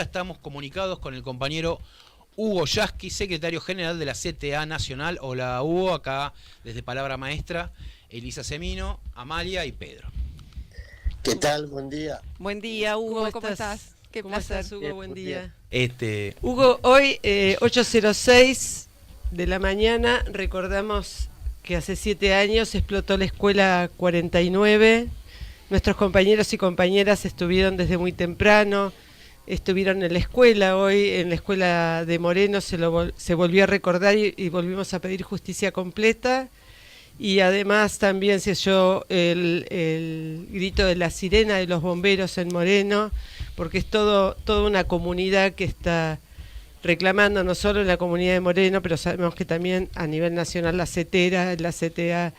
ya estamos comunicados con el compañero Hugo Yasky, secretario general de la CTA Nacional. Hola Hugo, acá desde Palabra Maestra, Elisa Semino, Amalia y Pedro. ¿Qué tal? Buen día. Buen día, Hugo. ¿Cómo estás? Qué ¿Cómo placer. estás, Hugo? Bien, Buen muy día. Hugo, hoy 8:06 de la mañana recordamos que hace 7 años explotó la escuela 49. Nuestros compañeros y compañeras estuvieron desde muy temprano, estuvieron en la escuela. Hoy en la escuela de Moreno se volvió a recordar y volvimos a pedir justicia completa. Y además también se oyó el grito de la sirena de los bomberos en Moreno, porque es toda una comunidad que está reclamando, no solo en la comunidad de Moreno, pero sabemos que también a nivel nacional la CTA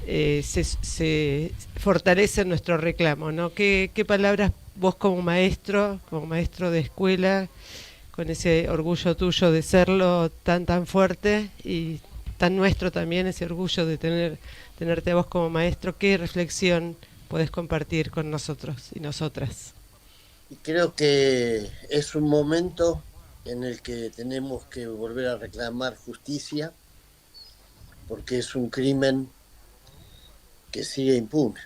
se fortalece nuestro reclamo, ¿no? ¿Qué palabras vos como maestro de escuela, con ese orgullo tuyo de serlo tan fuerte y tan nuestro también, ese orgullo de tenerte a vos como maestro, qué reflexión podés compartir con nosotros y nosotras? Y creo que es un momento en el que tenemos que volver a reclamar justicia, porque es un crimen que sigue impune,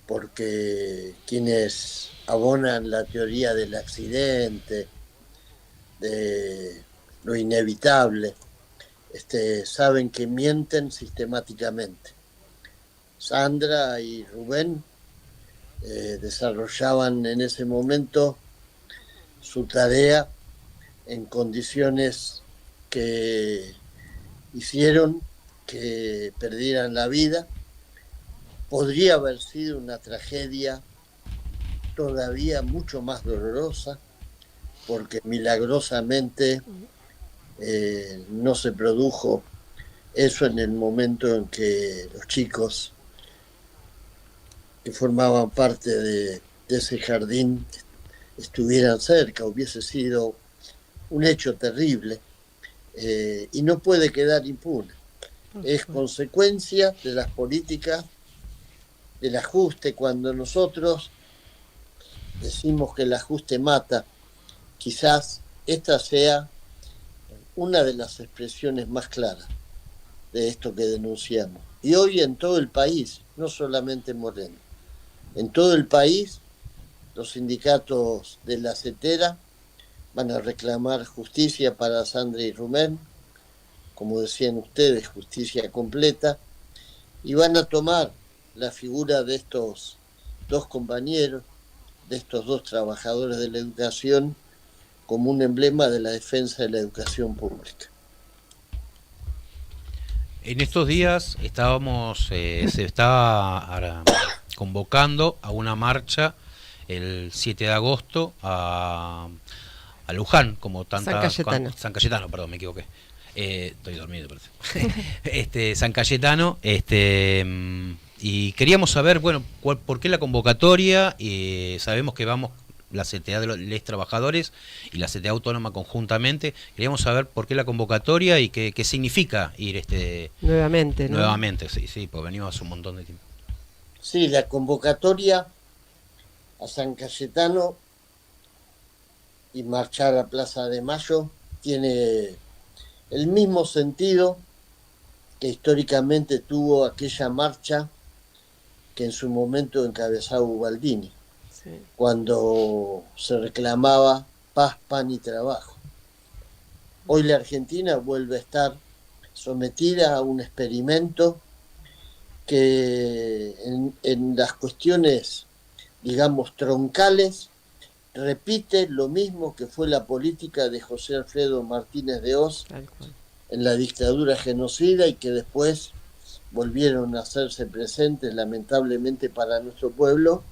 porque quienes abonan la teoría del accidente, de lo inevitable, saben que mienten sistemáticamente. Sandra y Rubén desarrollaban en ese momento su tarea en condiciones que hicieron que perdieran la vida. Podría haber sido una tragedia todavía mucho más dolorosa, porque milagrosamente no se produjo eso en el momento en que los chicos que formaban parte de ese jardín estuvieran cerca. Hubiese sido un hecho terrible y no puede quedar impune. Es consecuencia de las políticas del ajuste. Cuando nosotros decimos que el ajuste mata, quizás esta sea una de las expresiones más claras de esto que denunciamos. Y hoy en todo el país, no solamente en Moreno, en todo el país, los sindicatos de la CETERA van a reclamar justicia para Sandra y Rubén, como decían ustedes, justicia completa, y van a tomar la figura de estos dos compañeros, de estos dos trabajadores de la educación, como un emblema de la defensa de la educación pública. En estos días se está convocando a una marcha el 7 de agosto a Luján, como tanta... San Cayetano, perdón, me equivoqué. Estoy dormido, parece. San Cayetano, y queríamos saber, bueno, por qué la convocatoria. Sabemos que vamos la CTA de los trabajadores y la CTA autónoma conjuntamente. Queríamos saber por qué la convocatoria y qué significa ir nuevamente, ¿no? Nuevamente, sí, pues venimos hace un montón de tiempo. Sí, la convocatoria a San Cayetano y marchar a Plaza de Mayo tiene el mismo sentido que históricamente tuvo aquella marcha que en su momento encabezaba Ubaldini, sí, cuando se reclamaba paz, pan y trabajo. Hoy la Argentina vuelve a estar sometida a un experimento que en las cuestiones, digamos, troncales, repite lo mismo que fue la política de José Alfredo Martínez de Hoz en la dictadura genocida, y que después volvieron a hacerse presentes, lamentablemente para nuestro pueblo,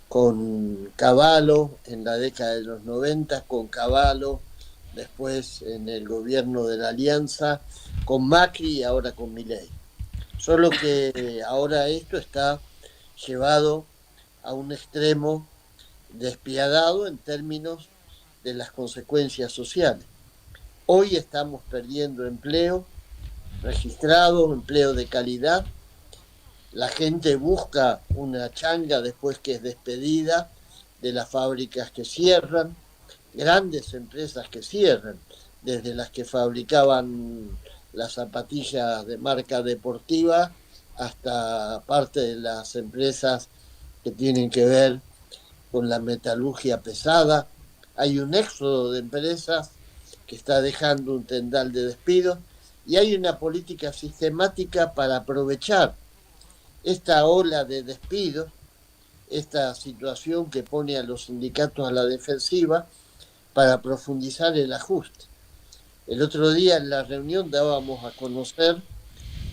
con Cavallo en la década de los 90, con Cavallo después en el gobierno de la Alianza, con Macri y ahora con Milei. Solo que ahora esto está llevado a un extremo despiadado en términos de las consecuencias sociales. Hoy estamos perdiendo empleo registrado, empleo de calidad. La gente busca una changa después que es despedida de las fábricas que cierran. grandes empresas que cierran, desde las que fabricaban las zapatillas de marca deportiva hasta parte de las empresas que tienen que ver con la metalurgia pesada. Hay un éxodo de empresas que está dejando un tendal de despidos y hay una política sistemática para aprovechar esta ola de despidos, esta situación que pone a los sindicatos a la defensiva para profundizar el ajuste. El otro día en la reunión dábamos a conocer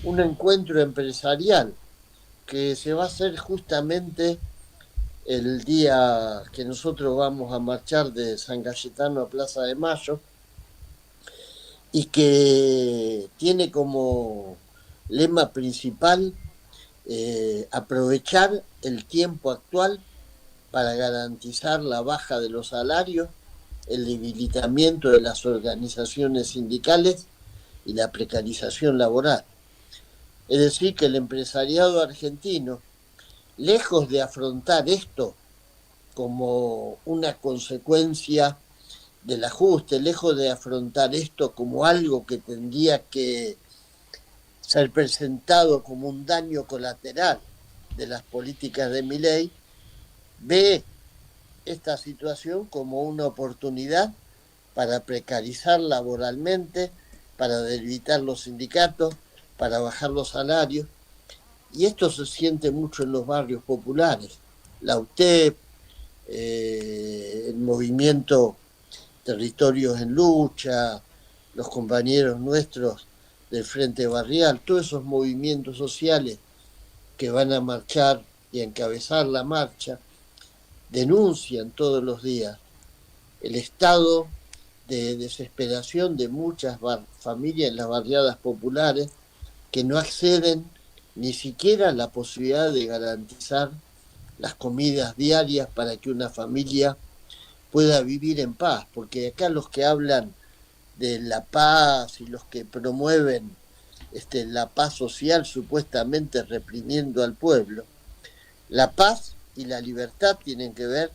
un encuentro empresarial que se va a hacer justamente el día que nosotros vamos a marchar de San Cayetano a Plaza de Mayo, y que tiene como lema principal aprovechar el tiempo actual para garantizar la baja de los salarios, el debilitamiento de las organizaciones sindicales y la precarización laboral. Es decir, que el empresariado argentino, lejos de afrontar esto como una consecuencia del ajuste, lejos de afrontar esto como algo que tendría que ser presentado como un daño colateral de las políticas de Milei, ve esta situación como una oportunidad para precarizar laboralmente, para debilitar los sindicatos, para bajar los salarios. Y esto se siente mucho en los barrios populares. La UTEP, el movimiento Territorios en Lucha, los compañeros nuestros del Frente Barrial, todos esos movimientos sociales que van a marchar y a encabezar la marcha, denuncian todos los días el estado de desesperación de muchas familias en las barriadas populares que no acceden ni siquiera a la posibilidad de garantizar las comidas diarias para que una familia pueda vivir en paz, porque acá los que hablan de la paz y los que promueven la paz social supuestamente reprimiendo al pueblo, la paz y la libertad tienen que ver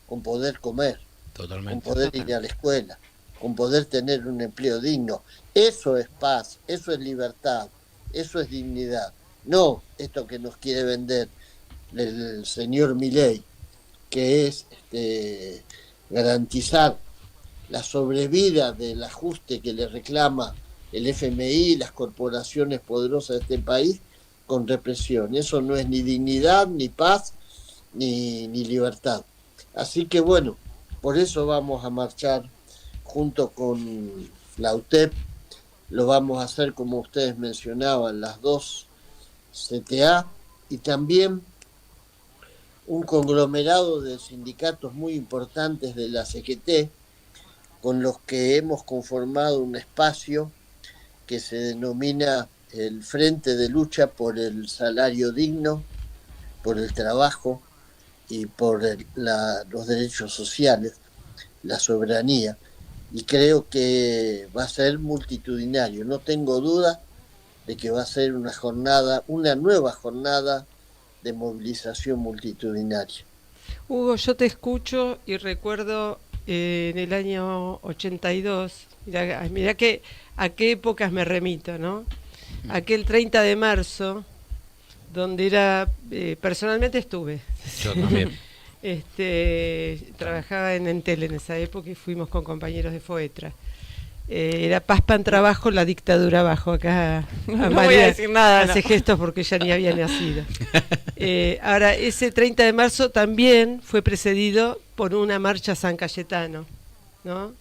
con poder comer, Totalmente. con poder ir a la escuela, con poder tener un empleo digno. Eso es paz, eso es libertad, eso es dignidad. No esto que nos quiere vender el señor Milei, que es garantizar la sobrevida del ajuste que le reclama el FMI y las corporaciones poderosas de este país con represión. Eso no es ni dignidad, ni paz, ni libertad. Así que bueno, por eso vamos a marchar junto con la UTEP. Lo vamos a hacer, como ustedes mencionaban, las dos CTA y también un conglomerado de sindicatos muy importantes de la CGT, con los que hemos conformado un espacio que se denomina el Frente de Lucha por el Salario Digno, por el trabajo y por los derechos sociales, la soberanía. Y creo que va a ser multitudinario. No tengo duda de que va a ser una nueva jornada de movilización multitudinaria. Hugo, yo te escucho y recuerdo en el año 82, mirá a qué épocas me remito, ¿no? Aquel 30 de marzo, donde personalmente estuve. Yo también. Trabajaba en Entel en esa época y fuimos con compañeros de FOETRA. Era paz, pan, trabajo, la dictadura abajo. Acá no voy a decir nada. Hace gestos porque ya ni había nacido. Ahora, ese 30 de marzo también fue precedido por una marcha a San Cayetano, ¿no?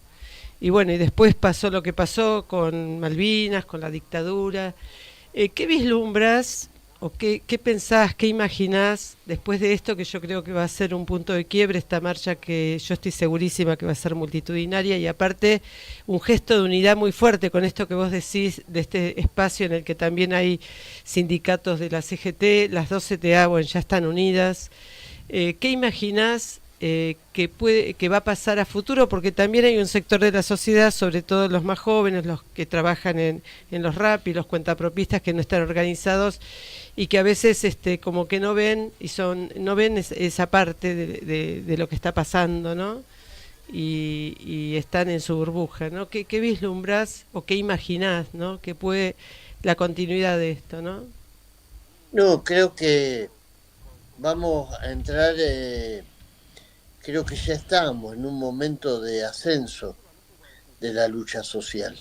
Y bueno, y después pasó lo que pasó con Malvinas, con la dictadura. ¿Qué vislumbras o qué pensás, qué imaginás después de esto, que yo creo que va a ser un punto de quiebre, esta marcha que yo estoy segurísima que va a ser multitudinaria y aparte un gesto de unidad muy fuerte con esto que vos decís de este espacio en el que también hay sindicatos de la CGT, las dos CTA, bueno, ya están unidas. ¿Qué imaginás que va a pasar a futuro? Porque también hay un sector de la sociedad, sobre todo los más jóvenes, los que trabajan en los rap y los cuentapropistas que no están organizados y que a veces como que no ven esa parte de lo que está pasando, ¿no? y están en su burbuja, ¿no? ¿Qué vislumbrás o qué imaginás, ¿no? Que puede la continuidad de esto, ¿no? No, creo que vamos a entrar, creo que ya estamos en un momento de ascenso de la lucha social.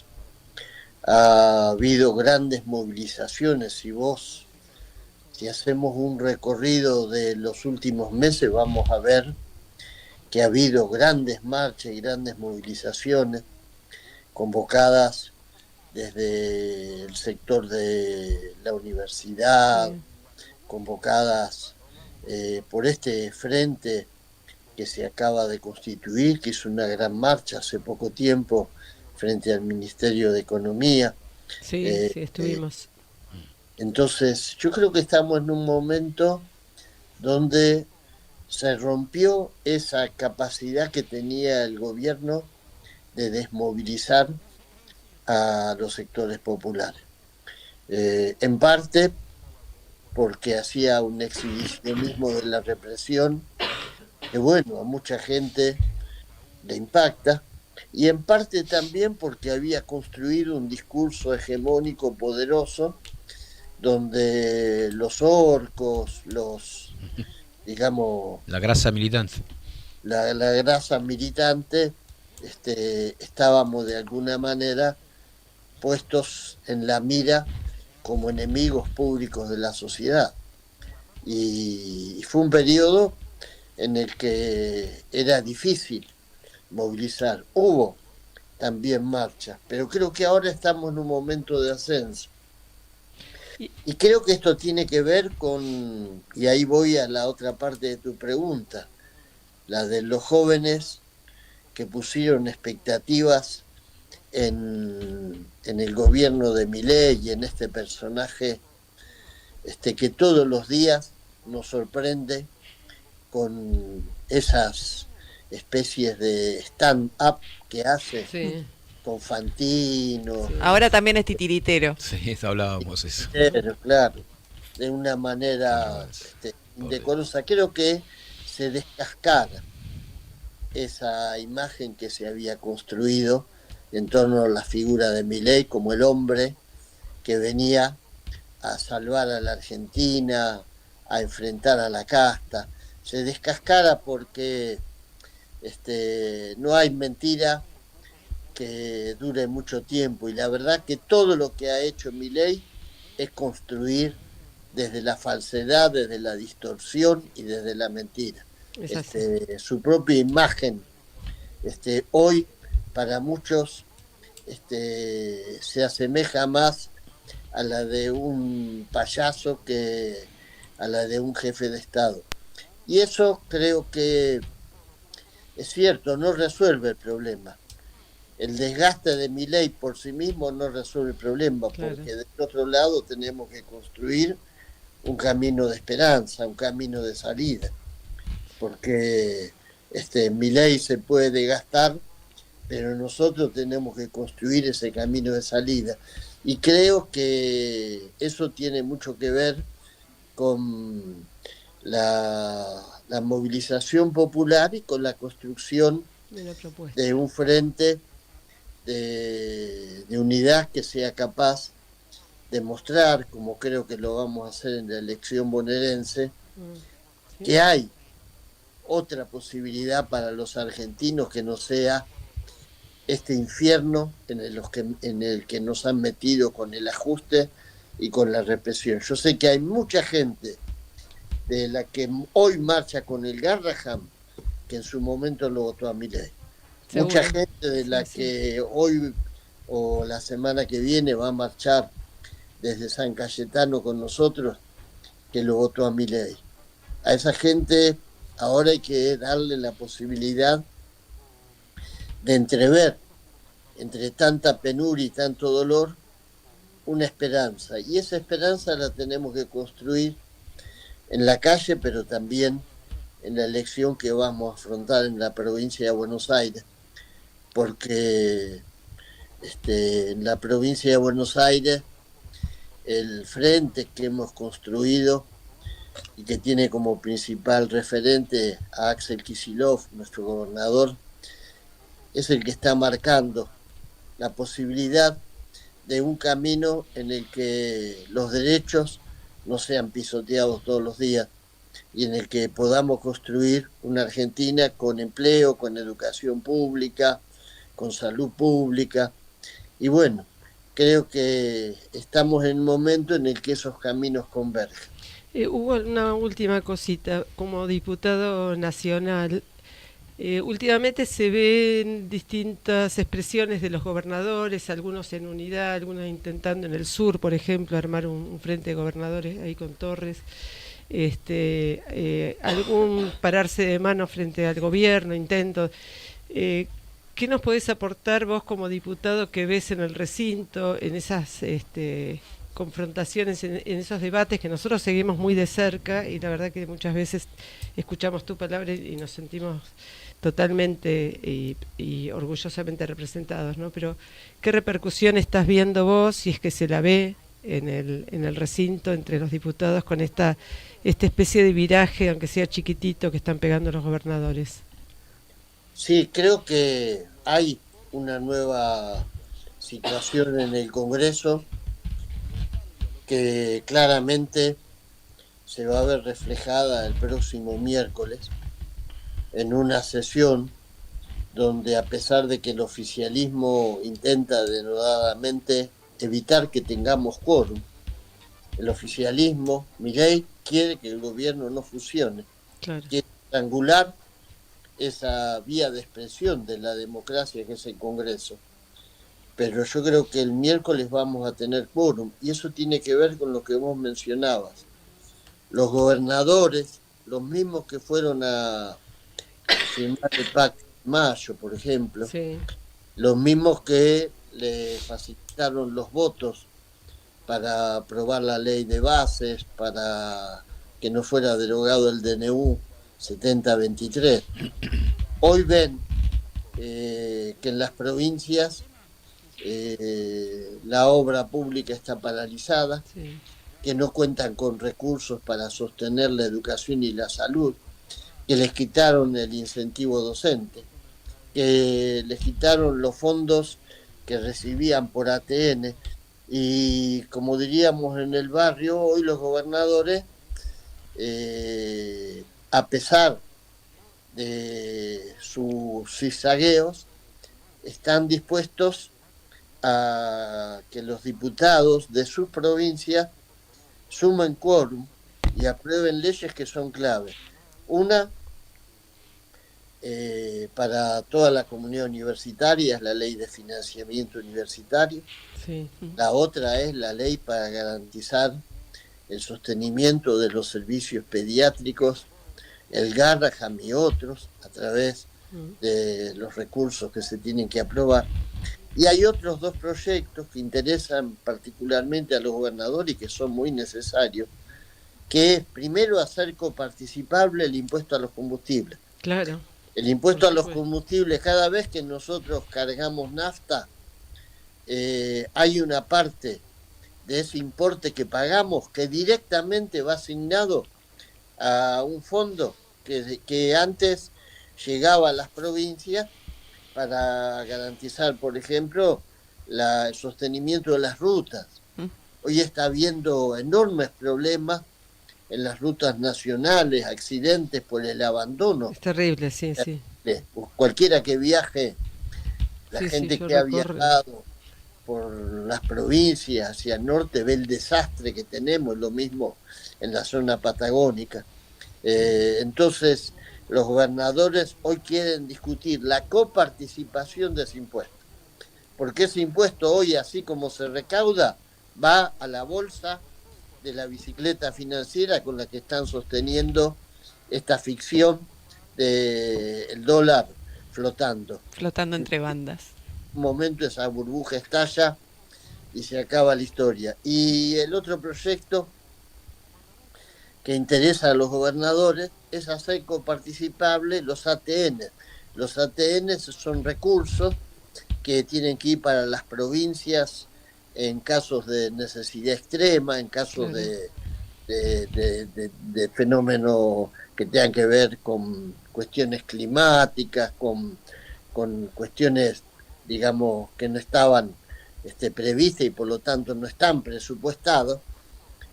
Ha habido grandes movilizaciones. Si hacemos un recorrido de los últimos meses, vamos a ver que ha habido grandes marchas y grandes movilizaciones convocadas desde el sector de la universidad, Sí. convocadas por este frente que se acaba de constituir, que hizo una gran marcha hace poco tiempo frente al Ministerio de Economía. Sí, Eh, sí, eh, estuvimos. entonces, yo creo que estamos en un momento donde se rompió esa capacidad que tenía el gobierno de desmovilizar a los sectores populares. En parte porque hacía un exhibicionismo de la represión que, bueno, a mucha gente le impacta, y en parte también porque había construido un discurso hegemónico poderoso donde los orcos, digamos, La grasa militante. la grasa militante, estábamos de alguna manera puestos en la mira como enemigos públicos de la sociedad. Y fue un periodo en el que era difícil movilizar. Hubo también marchas, pero creo que ahora estamos en un momento de ascenso. Y- Y creo que esto tiene que ver con, y ahí voy a la otra parte de tu pregunta, la de los jóvenes que pusieron expectativas en el gobierno de Milei y en este personaje que todos los días nos sorprende con esas especies de stand-up que hace Sí, con Fantino, sí. Ahora también es titiritero. Sí, hablábamos eso. claro, de una manera Pobre. indecorosa. Creo que se descascara esa imagen que se había construido en torno a la figura de Milei como el hombre que venía a salvar a la Argentina, a enfrentar a la casta. Se descascara porque no hay mentira que dure mucho tiempo, y la verdad que todo lo que ha hecho Milei es construir desde la falsedad, desde la distorsión y desde la mentira. Es así. Su propia imagen, hoy para muchos se asemeja más a la de un payaso que a la de un jefe de Estado. Y eso creo que es cierto, no resuelve el problema. El desgaste de Milei por sí mismo no resuelve el problema, Claro. porque del otro lado tenemos que construir un camino de esperanza, un camino de salida, porque Milei se puede desgastar, pero nosotros tenemos que construir ese camino de salida. Y creo que eso tiene mucho que ver con la movilización popular y con la construcción De la propuesta. de un frente de unidad que sea capaz de mostrar, como creo que lo vamos a hacer en la elección bonaerense, Sí. que hay otra posibilidad para los argentinos que no sea este infierno en el que nos han metido con el ajuste y con la represión. Yo sé que hay mucha gente de la que hoy marcha con el Garraham que en su momento lo votó a Milei. Seguro. Mucha gente de la Sí, sí. que hoy o la semana que viene va a marchar desde San Cayetano con nosotros, que lo votó a Milei. A esa gente ahora hay que darle la posibilidad de entrever, entre tanta penuria y tanto dolor, una esperanza. Y esa esperanza la tenemos que construir en la calle, pero también en la elección que vamos a afrontar en la provincia de Buenos Aires, porque en la provincia de Buenos Aires el frente que hemos construido y que tiene como principal referente a Axel Kicillof, nuestro gobernador, es el que está marcando la posibilidad de un camino en el que los derechos no sean pisoteados todos los días y en el que podamos construir una Argentina con empleo, con educación pública, con salud pública. Y bueno, creo que estamos en un momento en el que esos caminos convergen. Hubo una última cosita, como diputado nacional, últimamente se ven distintas expresiones de los gobernadores, algunos en unidad, algunos intentando en el sur, por ejemplo, armar un frente de gobernadores ahí con Torres, algún pararse de mano frente al gobierno, intentos. ¿Qué nos podés aportar vos como diputado que ves en el recinto, en esas confrontaciones, en esos debates que nosotros seguimos muy de cerca y la verdad que muchas veces escuchamos tu palabra y nos sentimos totalmente y orgullosamente representados, ¿no? Pero ¿qué repercusión estás viendo vos, si es que se la ve en el recinto entre los diputados con esta especie de viraje, aunque sea chiquitito, que están pegando los gobernadores? Sí, creo que hay una nueva situación en el Congreso que claramente se va a ver reflejada el próximo miércoles en una sesión donde, a pesar de que el oficialismo intenta denodadamente evitar que tengamos quórum, el oficialismo, Milei, quiere que el gobierno no fusione, claro, quiere estrangular esa vía de expresión de la democracia que es el Congreso. Pero yo creo que el miércoles vamos a tener quórum, y eso tiene que ver con lo que vos mencionabas. Los gobernadores, los mismos que fueron a firmar el pacto en mayo, por ejemplo, sí, los mismos que le facilitaron los votos para aprobar la ley de bases, para que no fuera derogado el DNU 7023, hoy ven que en las provincias la obra pública está paralizada, sí, que no cuentan con recursos para sostener la educación y la salud, que les quitaron el incentivo docente, que les quitaron los fondos que recibían por ATN, y como diríamos en el barrio, hoy los gobernadores, a pesar de sus zigzagueos, están dispuestos a que los diputados de sus provincias sumen quórum y aprueben leyes que son claves. Una, para toda la comunidad universitaria, es la ley de financiamiento universitario. sí. La otra es la ley para garantizar el sostenimiento de los servicios pediátricos, el Garraham y otros, a través de los recursos que se tienen que aprobar. Y hay otros dos proyectos que interesan particularmente a los gobernadores y que son muy necesarios, que es primero hacer coparticipable el impuesto a los combustibles. Claro. El impuesto a los combustibles, cada vez que nosotros cargamos nafta, hay una parte de ese importe que pagamos que directamente va asignado a un fondo que antes llegaba a las provincias para garantizar, por ejemplo, el sostenimiento de las rutas. Hoy está habiendo enormes problemas en las rutas nacionales, accidentes por el abandono. Es terrible, sí, sí. Cualquiera que viaje, la Sí, gente sí, que ha viajado por las provincias hacia el norte ve el desastre que tenemos, lo mismo en la zona patagónica. Entonces, los gobernadores hoy quieren discutir la coparticipación de ese impuesto, porque ese impuesto hoy, así como se recauda, va a la bolsa de la bicicleta financiera con la que están sosteniendo esta ficción del dólar flotando. Flotando entre bandas. En un momento esa burbuja estalla y se acaba la historia. Y el otro proyecto que interesa a los gobernadores es hacer coparticipables los ATN. Los ATN son recursos que tienen que ir para las provincias en casos de necesidad extrema, en casos de fenómenos que tengan que ver con cuestiones climáticas, con con cuestiones, digamos, que no estaban previstas y por lo tanto no están presupuestados,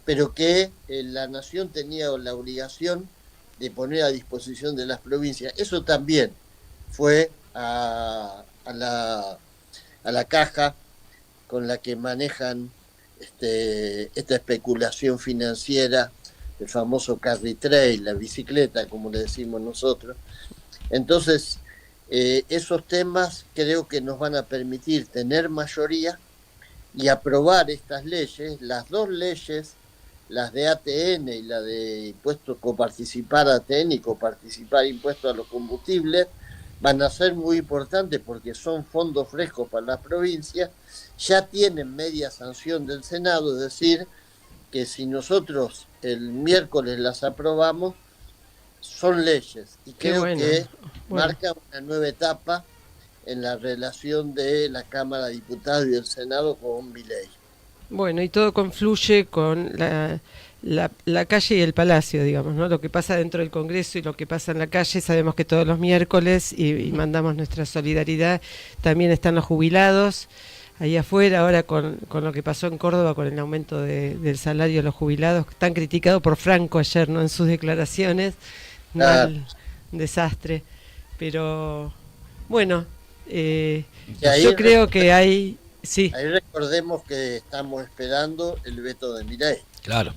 pero que la nación tenía la obligación de poner a disposición de las provincias. Eso también fue a la caja con la que manejan esta especulación financiera, el famoso carry trade, la bicicleta, como le decimos nosotros. Entonces, esos temas creo que nos van a permitir tener mayoría y aprobar estas leyes, las dos leyes, las de ATN y la de impuestos coparticipar ATN y coparticipar impuestos a los combustibles, van a ser muy importantes porque son fondos frescos para las provincias, ya tienen media sanción del Senado, es decir, que si nosotros el miércoles las aprobamos, son leyes y creo que marca una nueva etapa en la relación de la Cámara de Diputados y del Senado con Milei. Bueno, y todo confluye con la calle y el palacio, digamos, ¿no? Lo que pasa dentro del Congreso y lo que pasa en la calle, sabemos que todos los miércoles, y mandamos nuestra solidaridad, también están los jubilados ahí afuera, ahora con lo que pasó en Córdoba, con el aumento del salario de los jubilados, tan criticado por Franco ayer, ¿no? En sus declaraciones, un desastre. Pero, bueno, yo creo que hay... Sí. Ahí recordemos que estamos esperando el veto de Milei. Claro.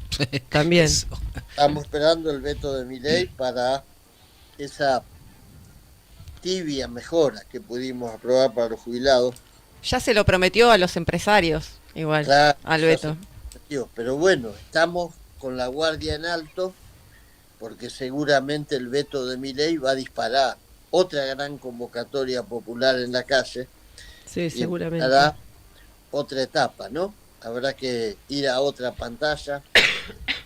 También. Estamos esperando el veto de Milei para esa tibia mejora que pudimos aprobar para los jubilados. Ya se lo prometió a los empresarios, igual, claro, al veto. Pero bueno, estamos con la guardia en alto porque seguramente el veto de Milei va a disparar otra gran convocatoria popular en la calle. Sí, seguramente. Otra etapa, ¿no? Habrá que ir a otra pantalla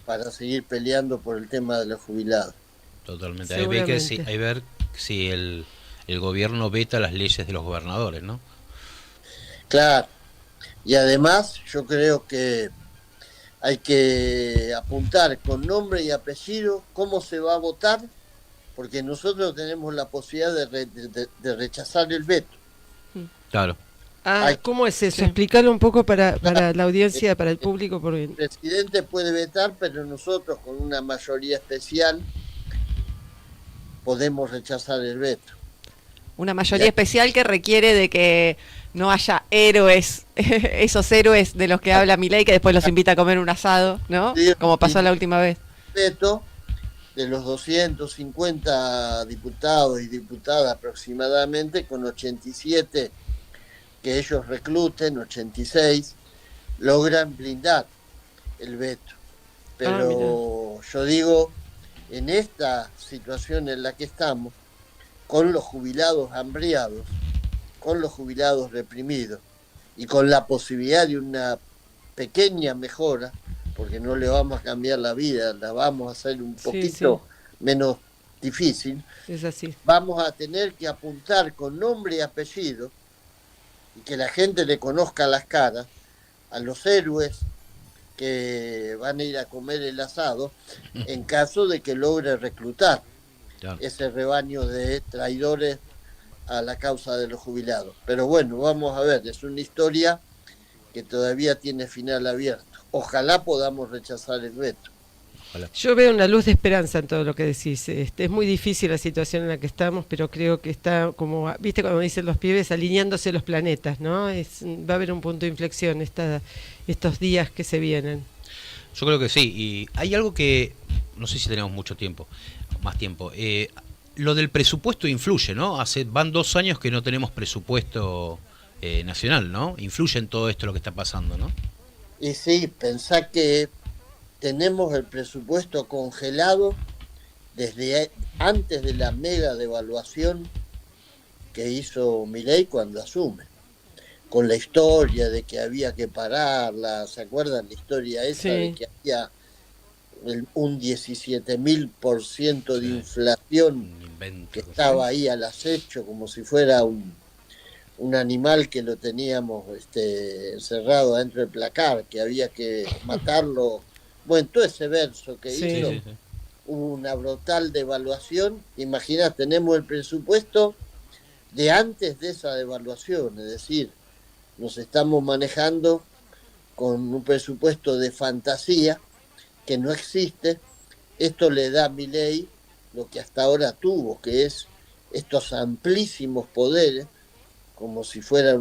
para seguir peleando por el tema de los jubilados. Totalmente. Hay que ver si el gobierno veta las leyes de los gobernadores, ¿no? Claro. Y además yo creo que hay que apuntar con nombre y apellido cómo se va a votar, porque nosotros tenemos la posibilidad de rechazar el veto. Claro. ¿Cómo es eso? Sí. Explícalo un poco para la audiencia, para el público. Porque... El presidente puede vetar, pero nosotros con una mayoría especial podemos rechazar el veto. Una mayoría especial que requiere de que no haya héroes, esos héroes de los que habla Milei, que después los invita a comer un asado, ¿no? Sí, como pasó la última vez. Veto de los 250 diputados y diputadas aproximadamente, con 87 que ellos recluten, 86, logran blindar el veto. Pero yo digo, en esta situación en la que estamos, con los jubilados hambriados, con los jubilados reprimidos y con la posibilidad de una pequeña mejora, porque no le vamos a cambiar la vida, la vamos a hacer un poquito menos difícil, es así. Vamos a tener que apuntar con nombre y apellido y que la gente le conozca las caras a los héroes que van a ir a comer el asado en caso de que logre reclutar ese rebaño de traidores a la causa de los jubilados. Pero bueno, vamos a ver, es una historia que todavía tiene final abierto. Ojalá podamos rechazar el veto. Yo veo una luz de esperanza en todo lo que decís. Es muy difícil la situación en la que estamos, pero creo que está como, viste como dicen los pibes, alineándose los planetas, ¿no? Va a haber un punto de inflexión estos días que se vienen. Yo creo que sí, y hay algo que, no sé si tenemos más tiempo. Lo del presupuesto influye, ¿no? Van 2 años que no tenemos presupuesto nacional, ¿no? Influye en todo esto lo que está pasando, ¿no? Y sí, pensá que tenemos el presupuesto congelado desde antes de la mega devaluación que hizo Milei cuando asume, con la historia de que había que pararla. ¿Se acuerdan la historia esa de que había un 17.000% de inflación que estaba ahí al acecho como si fuera un animal que lo teníamos encerrado dentro del placar, que había que matarlo? Bueno, todo ese verso que hizo, hubo una brutal devaluación. Imagina, tenemos el presupuesto de antes de esa devaluación, es decir, nos estamos manejando con un presupuesto de fantasía que no existe. Esto le da a Milei lo que hasta ahora tuvo, que es estos amplísimos poderes, como si fuera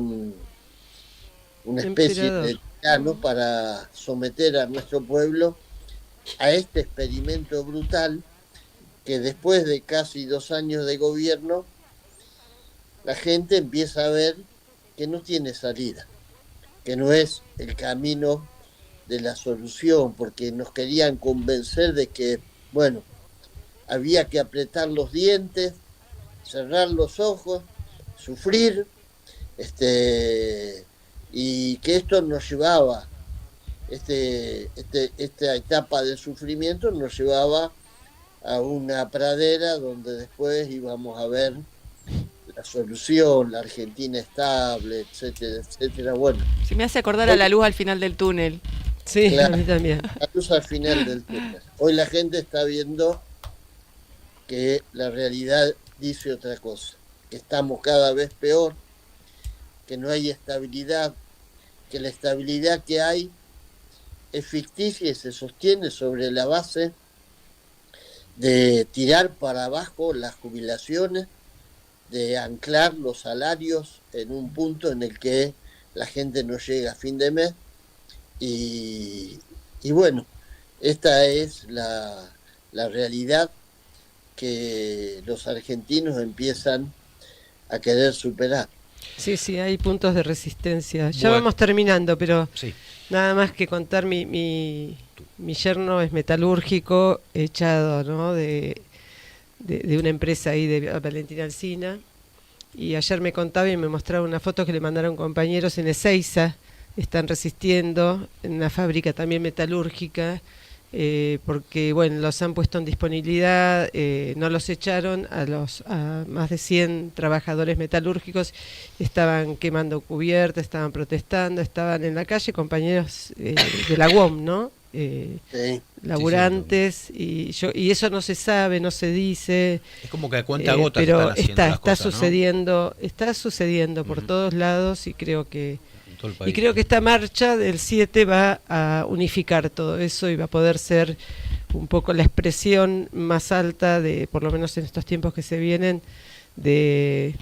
una especie de tirano para someter a nuestro pueblo a este experimento brutal que después de casi 2 años de gobierno la gente empieza a ver que no tiene salida, que no es el camino de la solución, porque nos querían convencer de que, bueno, había que apretar los dientes, cerrar los ojos, sufrir, y que esto nos llevaba, esta etapa de sufrimiento nos llevaba a una pradera donde después íbamos a ver la solución, la Argentina estable, etcétera, etcétera. Bueno, se me hace acordar a la luz al final del túnel. Sí, claro, a mí también. La luz al final del túnel. Hoy la gente está viendo que la realidad dice otra cosa, que estamos cada vez peor, que no hay estabilidad, que la estabilidad que hay es ficticia y se sostiene sobre la base de tirar para abajo las jubilaciones, de anclar los salarios en un punto en el que la gente no llega a fin de mes. Y bueno, esta es la realidad que los argentinos empiezan a querer superar. Sí, sí, hay puntos de resistencia. Ya Bueno. vamos terminando, pero Sí. nada más que contar, mi yerno es metalúrgico, echado, ¿no?, de una empresa ahí de Valentina Alsina, y ayer me contaba y me mostraba una foto que le mandaron compañeros en Ezeiza, están resistiendo, en una fábrica también metalúrgica, porque bueno, los han puesto en disponibilidad, no los echaron a más de 100 trabajadores metalúrgicos, estaban quemando cubiertas, estaban protestando, estaban en la calle, compañeros de la UOM, ¿no? Sí. Laburantes, y eso no se sabe, no se dice. Es como que a cuenta gotas pero están haciendo las está cosas, está sucediendo por todos lados, y creo que ¿no? En todo el país. y creo que esta marcha del 7 va a unificar todo eso y va a poder ser un poco la expresión más alta de, por lo menos en estos tiempos que se vienen, de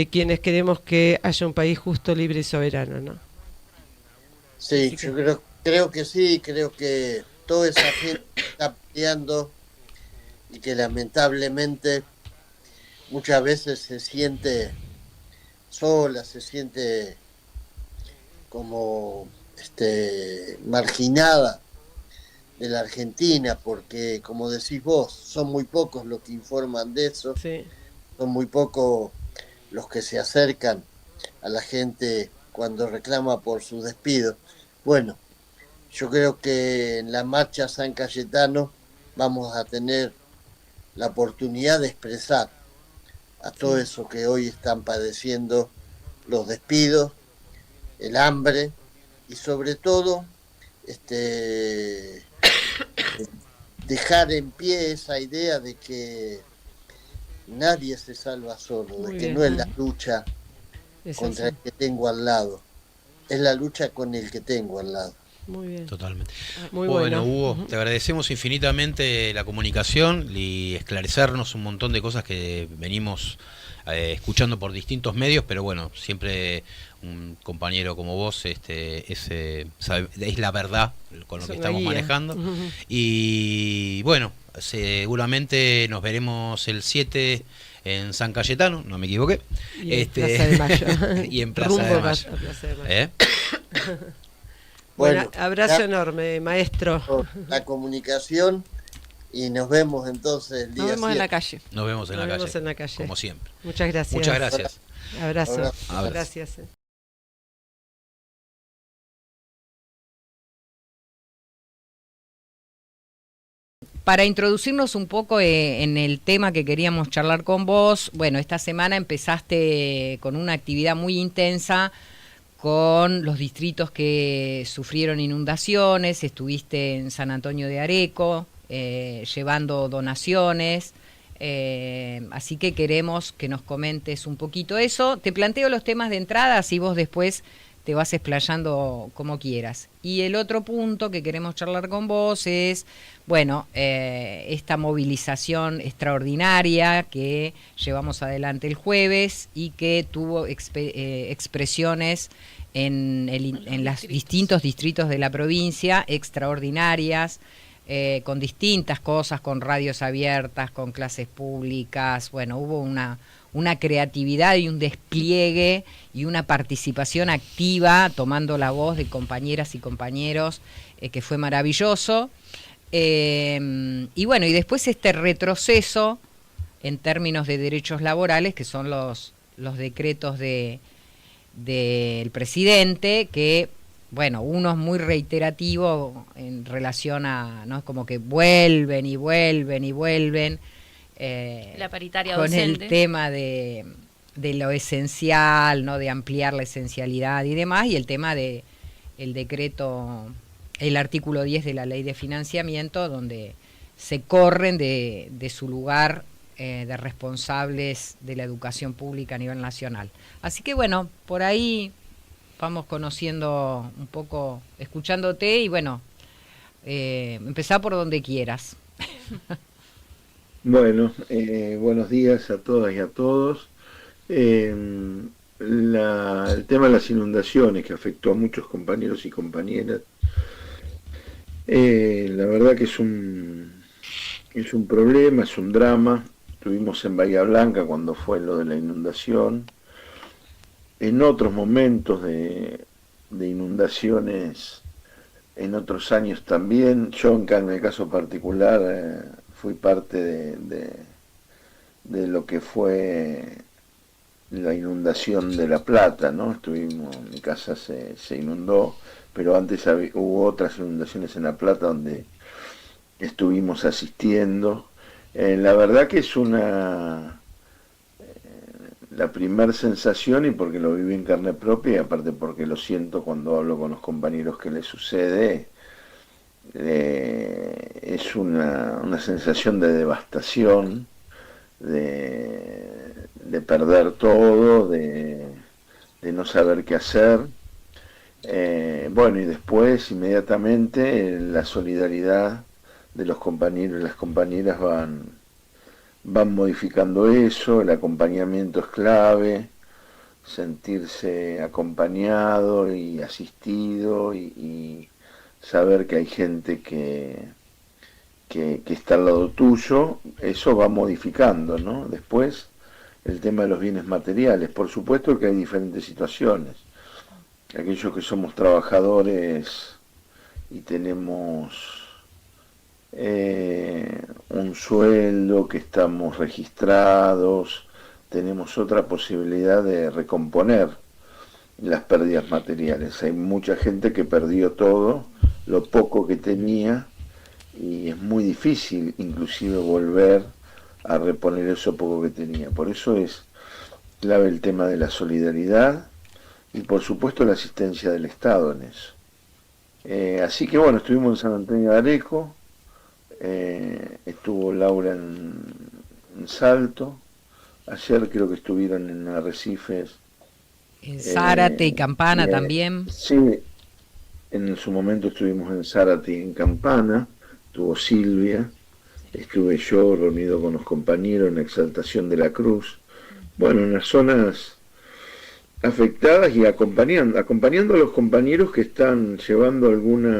quienes queremos que haya un país justo, libre y soberano, ¿no? Sí, yo creo que sí, creo que toda esa gente está peleando y que lamentablemente muchas veces se siente sola, se siente como marginada de la Argentina, porque como decís vos, son muy pocos los que informan de eso, Sí. son muy pocos los que se acercan a la gente cuando reclama por su despido. Bueno, yo creo que en la marcha San Cayetano vamos a tener la oportunidad de expresar a todo eso que hoy están padeciendo, los despidos, el hambre y sobre todo dejar en pie esa idea de que nadie se salva solo, Muy de que bien. no es la lucha Es contra así. el que tengo al lado, es la lucha con el que tengo al lado. Muy bien. Totalmente. Muy Bueno, bueno. Hugo, Ujú. te agradecemos infinitamente la comunicación y esclarecernos un montón de cosas que venimos escuchando por distintos medios, pero bueno, siempre un compañero como vos es la verdad con lo Es que una estamos guía. manejando. Ujú. Y bueno, seguramente nos veremos el 7 en San Cayetano, no me equivoqué. Y en Plaza de Mayo. Y en Plaza Rumbo de a Mayo. Plaza de Mayo. ¿Eh? Bueno, Bueno, abrazo ya enorme, maestro. por la comunicación y nos vemos entonces el día Nos vemos en la 7. calle. Nos vemos en Nos la vemos calle, en la calle. como siempre. Muchas gracias. Muchas gracias. Abrazo. Abrazo. Gracias. Para introducirnos un poco en el tema que queríamos charlar con vos, bueno, esta semana empezaste con una actividad muy intensa con los distritos que sufrieron inundaciones, estuviste en San Antonio de Areco, llevando donaciones, Así que queremos que nos comentes un poquito eso. Te planteo los temas de entrada, así vos después te vas explayando como quieras. Y el otro punto que queremos charlar con vos es, bueno, esta movilización extraordinaria que llevamos adelante el jueves y que tuvo expresiones en los distintos distritos de la provincia, extraordinarias, con distintas cosas, con radios abiertas, con clases públicas. Bueno, hubo una creatividad y un despliegue y una participación activa, tomando la voz de compañeras y compañeros, que fue maravilloso. Y bueno, y después este retroceso en términos de derechos laborales, que son los decretos del presidente, que, bueno, uno es muy reiterativo en relación a, ¿no? Como que vuelven y vuelven y vuelven. La paritaria con docente. El tema de lo esencial, ¿no? De ampliar la esencialidad y demás, y el tema de el decreto, el artículo 10 de la ley de financiamiento, donde se corren de su lugar de responsables de la educación pública a nivel nacional. Así que bueno, por ahí vamos conociendo un poco, escuchándote, y bueno, empezá por donde quieras. Bueno, buenos días a todas y a todos. El tema de las inundaciones que afectó a muchos compañeros y compañeras, la verdad que es un problema, es un drama. Estuvimos en Bahía Blanca cuando fue lo de la inundación. En otros momentos de inundaciones, en otros años también. Yo en el caso particular fui parte de lo que fue la inundación de La Plata, ¿no? Mi casa se inundó, pero antes hubo otras inundaciones en La Plata donde estuvimos asistiendo. La verdad que es la primera sensación, y porque lo viví en carne propia, y aparte porque lo siento cuando hablo con los compañeros que les sucede, es una sensación de devastación, de perder todo, de no saber qué hacer. Bueno, y después inmediatamente la solidaridad de los compañeros y las compañeras van modificando eso. El acompañamiento es clave, sentirse acompañado y asistido, y saber que hay gente que está al lado tuyo. Eso va modificando, ¿no? Después, el tema de los bienes materiales. Por supuesto que hay diferentes situaciones. Aquellos que somos trabajadores y tenemos un sueldo, que estamos registrados, tenemos otra posibilidad de recomponer las pérdidas materiales. Hay mucha gente que perdió todo, lo poco que tenía, y es muy difícil inclusive volver a reponer eso poco que tenía. Por eso es clave el tema de la solidaridad y por supuesto la asistencia del Estado en eso. Así que bueno, estuvimos en San Antonio de Areco, estuvo Laura en Salto, ayer creo que estuvieron en Arrecifes. En Zárate y Campana también. Sí, en su momento estuvimos en Zárate y en Campana, estuvo Silvia, estuve yo reunido con los compañeros en Exaltación de la Cruz. Bueno, en las zonas afectadas y acompañando a los compañeros que están haciendo algún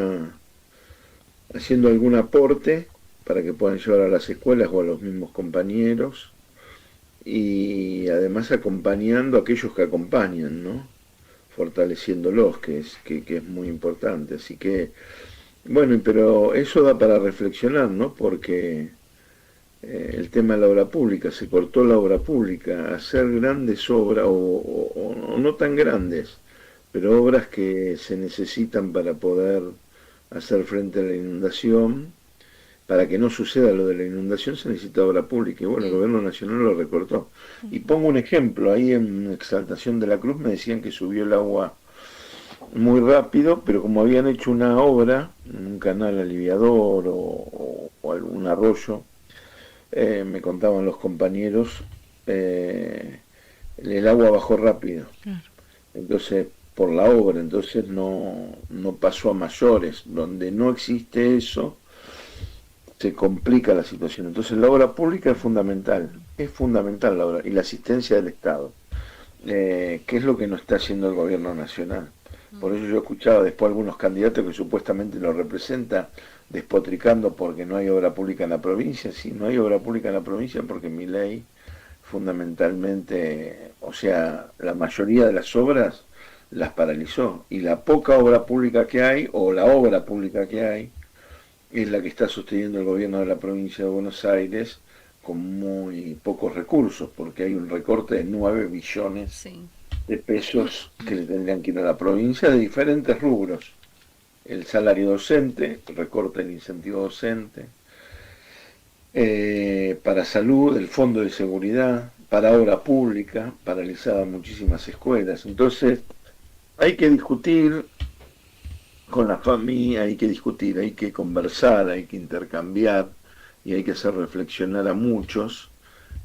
aporte para que puedan llevar a las escuelas o a los mismos compañeros, y además acompañando a aquellos que acompañan, ¿no? Fortaleciéndolos, que es muy importante. Así que, bueno, pero eso da para reflexionar, ¿no? Porque el tema de la obra pública, se cortó la obra pública. Hacer grandes obras, o no tan grandes, pero obras que se necesitan para poder hacer frente a la inundación. Para que no suceda lo de la inundación se necesita obra pública, y bueno, el gobierno nacional lo recortó. Y pongo un ejemplo, ahí en Exaltación de la Cruz me decían que subió el agua muy rápido, pero como habían hecho una obra, un canal aliviador o algún arroyo, me contaban los compañeros, el agua bajó rápido. Claro. Entonces, por la obra, entonces no pasó a mayores. Donde no existe eso, se complica la situación. Entonces la obra pública es fundamental la obra, y la asistencia del Estado, que es lo que no está haciendo el gobierno nacional. Por eso yo escuchaba después algunos candidatos que supuestamente lo representan despotricando porque no hay obra pública en la provincia. Sí, no hay obra pública en la provincia porque Milei fundamentalmente, o sea, la mayoría de las obras las paralizó, y la poca obra pública que hay, o la obra pública que hay, es la que está sosteniendo el gobierno de la provincia de Buenos Aires con muy pocos recursos, porque hay un recorte de 9 billones de pesos que le tendrían que ir a la provincia de diferentes rubros. El salario docente, el recorte del incentivo docente, para salud, el fondo de seguridad, para obra pública, paralizadas muchísimas escuelas. Entonces, hay que discutir con la familia, hay que discutir, hay que conversar, hay que intercambiar, y hay que hacer reflexionar a muchos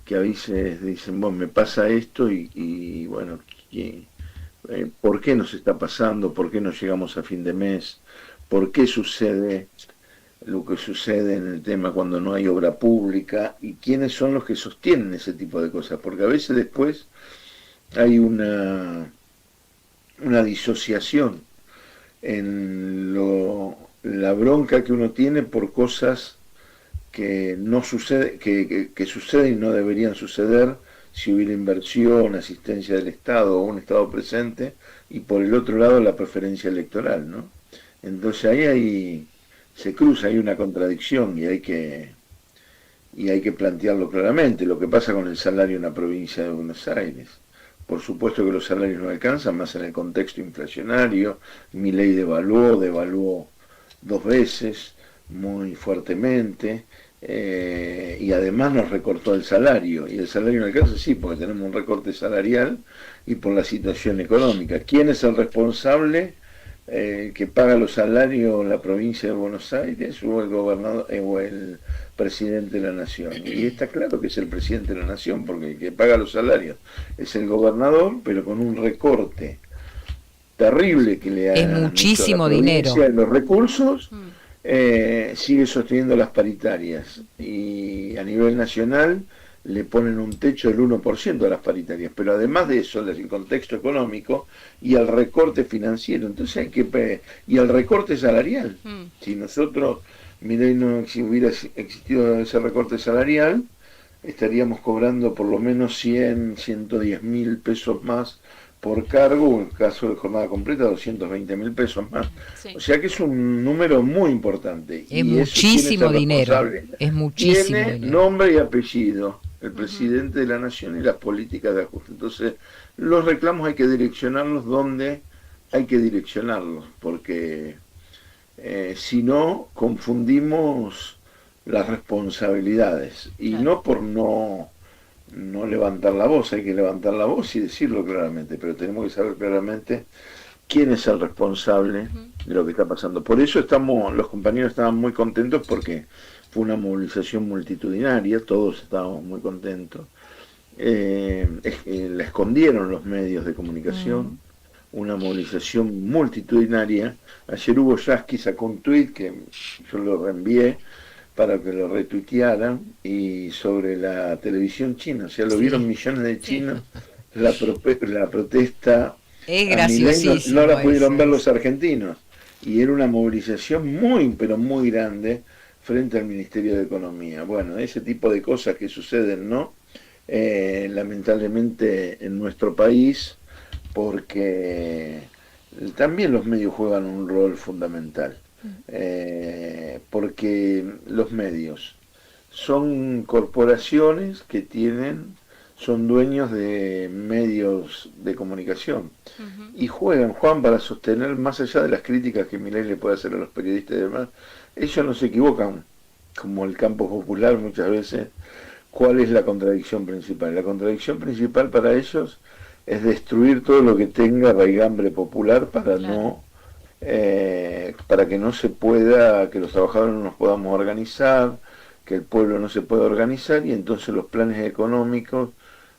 que a veces dicen, bueno, me pasa esto y bueno, ¿por qué nos está pasando? ¿Por qué no llegamos a fin de mes? ¿Por qué sucede lo que sucede en el tema cuando no hay obra pública? ¿Y quiénes son los que sostienen ese tipo de cosas? Porque a veces después hay una disociación en la bronca que uno tiene por cosas que no sucede, que suceden y no deberían suceder si hubiera inversión, asistencia del Estado o un Estado presente, y por el otro lado la preferencia electoral, ¿no? Entonces ahí se cruza, hay una contradicción, y hay que plantearlo claramente. Lo que pasa con el salario en la provincia de Buenos Aires. Por supuesto que los salarios no alcanzan, más en el contexto inflacionario. Milei devaluó 2 veces, muy fuertemente, y además nos recortó el salario. Y el salario no alcanza, sí, porque tenemos un recorte salarial y por la situación económica. ¿Quién es el responsable que paga los salarios en la provincia de Buenos Aires, o el gobernador o el presidente de la nación? Y está claro que es el presidente de la nación, porque el que paga los salarios es el gobernador, pero con un recorte terrible que le ha es muchísimo hecho a la provincia dinero en los recursos. Sigue sosteniendo las paritarias, y a nivel nacional le ponen un techo del 1% a las paritarias, pero además de eso, el contexto económico y el recorte financiero, entonces hay que, y el recorte salarial. Si nosotros, miren, si hubiera existido ese recorte salarial, estaríamos cobrando por lo menos 110 mil pesos más por cargo, o en caso de jornada completa 220 mil pesos más. Sí. O sea que es un número muy importante. Es muchísimo dinero. Es muchísimo Tiene dinero. Nombre y apellido el presidente de la nación y las políticas de ajuste. Entonces, los reclamos hay que direccionarlos donde hay que direccionarlos, porque si no, confundimos las responsabilidades. Y no por no levantar la voz, hay que levantar la voz y decirlo claramente, pero tenemos que saber claramente quién es el responsable de lo que está pasando. Por eso los compañeros estaban muy contentos, porque fue una movilización multitudinaria, todos estábamos muy contentos. La escondieron los medios de comunicación, una movilización multitudinaria. Ayer Hugo Yasky sacó un tuit que yo lo reenvié para que lo retuitearan, y sobre la televisión china, o sea, lo vieron millones de chinos, la protesta. Es graciosísimo. No la pudieron ver los argentinos, y era una movilización muy, pero muy grande frente al Ministerio de Economía. Bueno, ese tipo de cosas que suceden, ¿no? Lamentablemente en nuestro país, porque también los medios juegan un rol fundamental. Porque los medios son corporaciones que son dueños de medios de comunicación, y juegan para sostener, más allá de las críticas que Milei le puede hacer a los periodistas y demás, ellos no se equivocan, como el campo popular muchas veces. ¿Cuál es la contradicción principal? La contradicción principal para ellos es destruir todo lo que tenga raigambre popular para para que no se pueda, que los trabajadores no nos podamos organizar, que el pueblo no se puede organizar, y entonces los planes económicos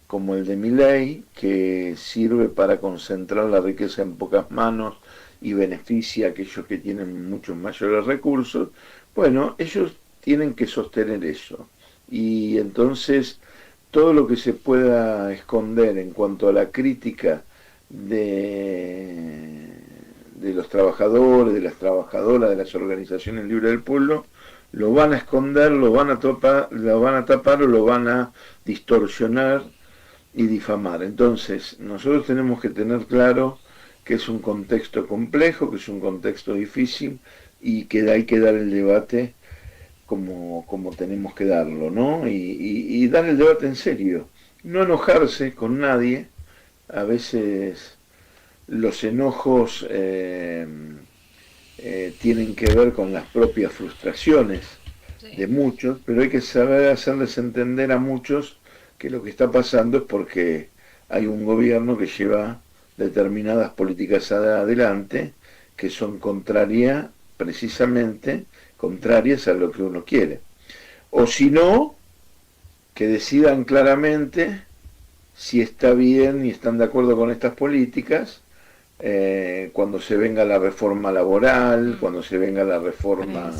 como el de Milei, que sirve para concentrar la riqueza en pocas manos y beneficia a aquellos que tienen muchos mayores recursos, bueno, ellos tienen que sostener eso. Y entonces todo lo que se pueda esconder en cuanto a la crítica de los trabajadores, de las trabajadoras, de las organizaciones libres del pueblo, lo van a esconder, lo van a tapar o lo van a distorsionar y difamar. Entonces, nosotros tenemos que tener claro que es un contexto complejo, que es un contexto difícil y que hay que dar el debate como tenemos que darlo, ¿no? Y dar el debate en serio, no enojarse con nadie. A veces los enojos tienen que ver con las propias frustraciones de muchos, pero hay que saber hacerles entender a muchos que lo que está pasando es porque hay un gobierno que lleva determinadas políticas adelante que son precisamente contrarias a lo que uno quiere. O si no, que decidan claramente si está bien y están de acuerdo con estas políticas cuando se venga la reforma laboral, cuando se venga la reforma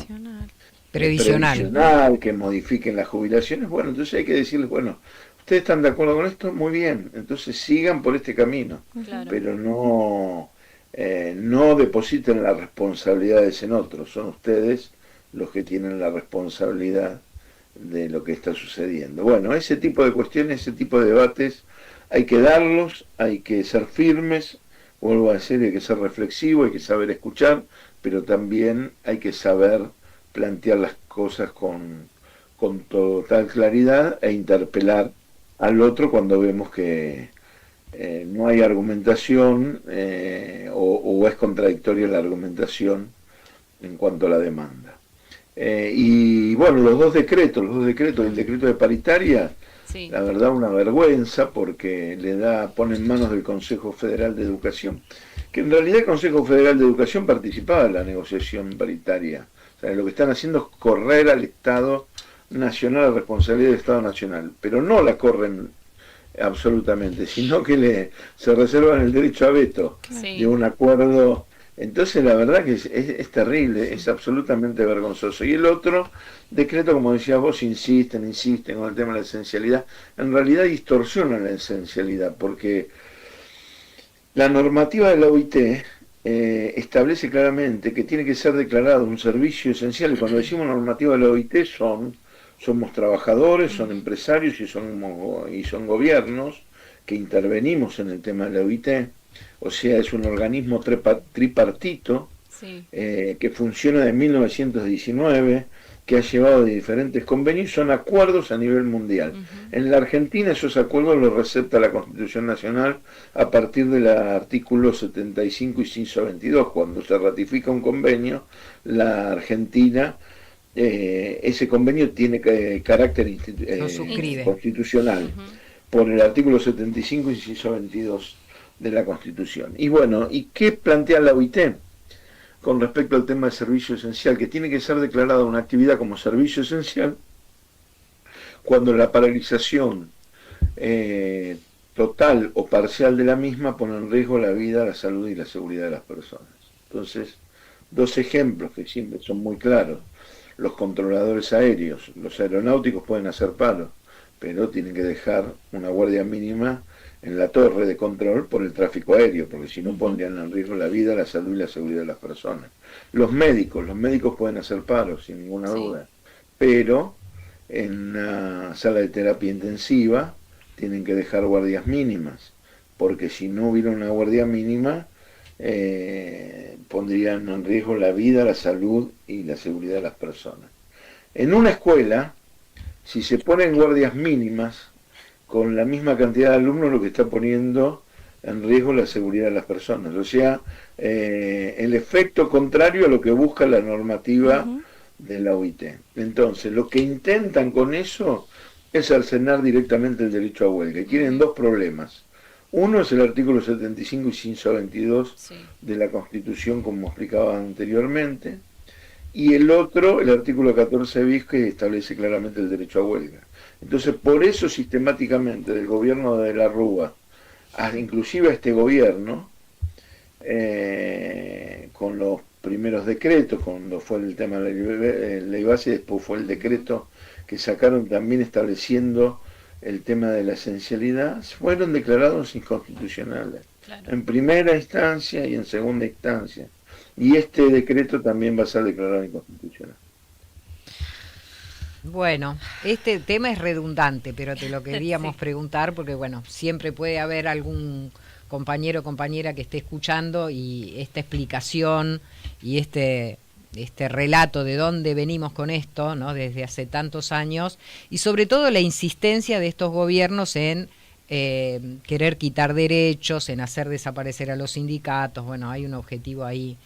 previsional, que modifiquen las jubilaciones. Bueno, entonces hay que decirles, bueno, ¿ustedes están de acuerdo con esto? Muy bien, entonces sigan por este camino, claro. Pero no depositen las responsabilidades en otros, son ustedes los que tienen la responsabilidad de lo que está sucediendo. Bueno, ese tipo de cuestiones, ese tipo de debates, hay que darlos, hay que ser firmes, vuelvo a decir, hay que ser reflexivo, hay que saber escuchar, pero también hay que saber plantear las cosas con total claridad e interpelar al otro cuando vemos que no hay argumentación o es contradictoria la argumentación en cuanto a la demanda. Y bueno, los dos decretos, el decreto de paritaria, sí. La verdad una vergüenza porque pone en manos del Consejo Federal de Educación, que en realidad el Consejo Federal de Educación participaba en la negociación paritaria. O sea, lo que están haciendo es correr al Estado Nacional, la responsabilidad del Estado Nacional, pero no la corren absolutamente, sino que se reservan el derecho a veto de un acuerdo. Entonces la verdad que es terrible, es absolutamente vergonzoso. Y el otro decreto, como decías vos, insisten con el tema de la esencialidad. En realidad distorsionan la esencialidad, porque la normativa de la OIT establece claramente que tiene que ser declarado un servicio esencial. Y cuando decimos normativa de la OIT somos trabajadores, son empresarios y son gobiernos que intervenimos en el tema de la OIT. O sea, es un organismo tripartito, sí. Que funciona de 1919, que ha llevado de diferentes convenios, son acuerdos a nivel mundial. En la Argentina esos acuerdos los recepta la Constitución Nacional a partir del artículo 75, inciso 22. Cuando se ratifica un convenio, la Argentina, ese convenio tiene carácter constitucional, por el artículo 75, inciso 22 de la Constitución. Y bueno, ¿y qué plantea la OIT con respecto al tema de servicio esencial? Que tiene que ser declarada una actividad como servicio esencial cuando la paralización total o parcial de la misma pone en riesgo la vida, la salud y la seguridad de las personas. Entonces, dos ejemplos que siempre son muy claros. Los controladores aéreos, los aeronáuticos pueden hacer paro, pero tienen que dejar una guardia mínima en la torre de control por el tráfico aéreo, porque si no pondrían en riesgo la vida, la salud y la seguridad de las personas. Los médicos pueden hacer paros, sin ninguna duda, pero en una sala de terapia intensiva tienen que dejar guardias mínimas, porque si no hubiera una guardia mínima, pondrían en riesgo la vida, la salud y la seguridad de las personas. En una escuela, si se ponen guardias mínimas, con la misma cantidad de alumnos, lo que está poniendo en riesgo la seguridad de las personas. O sea, el efecto contrario a lo que busca la normativa de la OIT. Entonces, lo que intentan con eso es cercenar directamente el derecho a huelga. Y tienen dos problemas. Uno es el artículo 75 y inciso 22 de la Constitución, como explicaba anteriormente, y el otro, el artículo 14 bis, que establece claramente el derecho a huelga. Entonces, por eso sistemáticamente del gobierno de la Rúa, inclusive a este gobierno, con los primeros decretos, cuando fue el tema de la ley base, después fue el decreto que sacaron también estableciendo el tema de la esencialidad, fueron declarados inconstitucionales, claro, en primera instancia y en segunda instancia. Y este decreto también va a ser declarado inconstitucional. Bueno, este tema es redundante, pero te lo queríamos preguntar porque, bueno, siempre puede haber algún compañero o compañera que esté escuchando y esta explicación y este relato de dónde venimos con esto, ¿no? Desde hace tantos años, y sobre todo la insistencia de estos gobiernos en querer quitar derechos, en hacer desaparecer a los sindicatos. Bueno, hay un objetivo ahí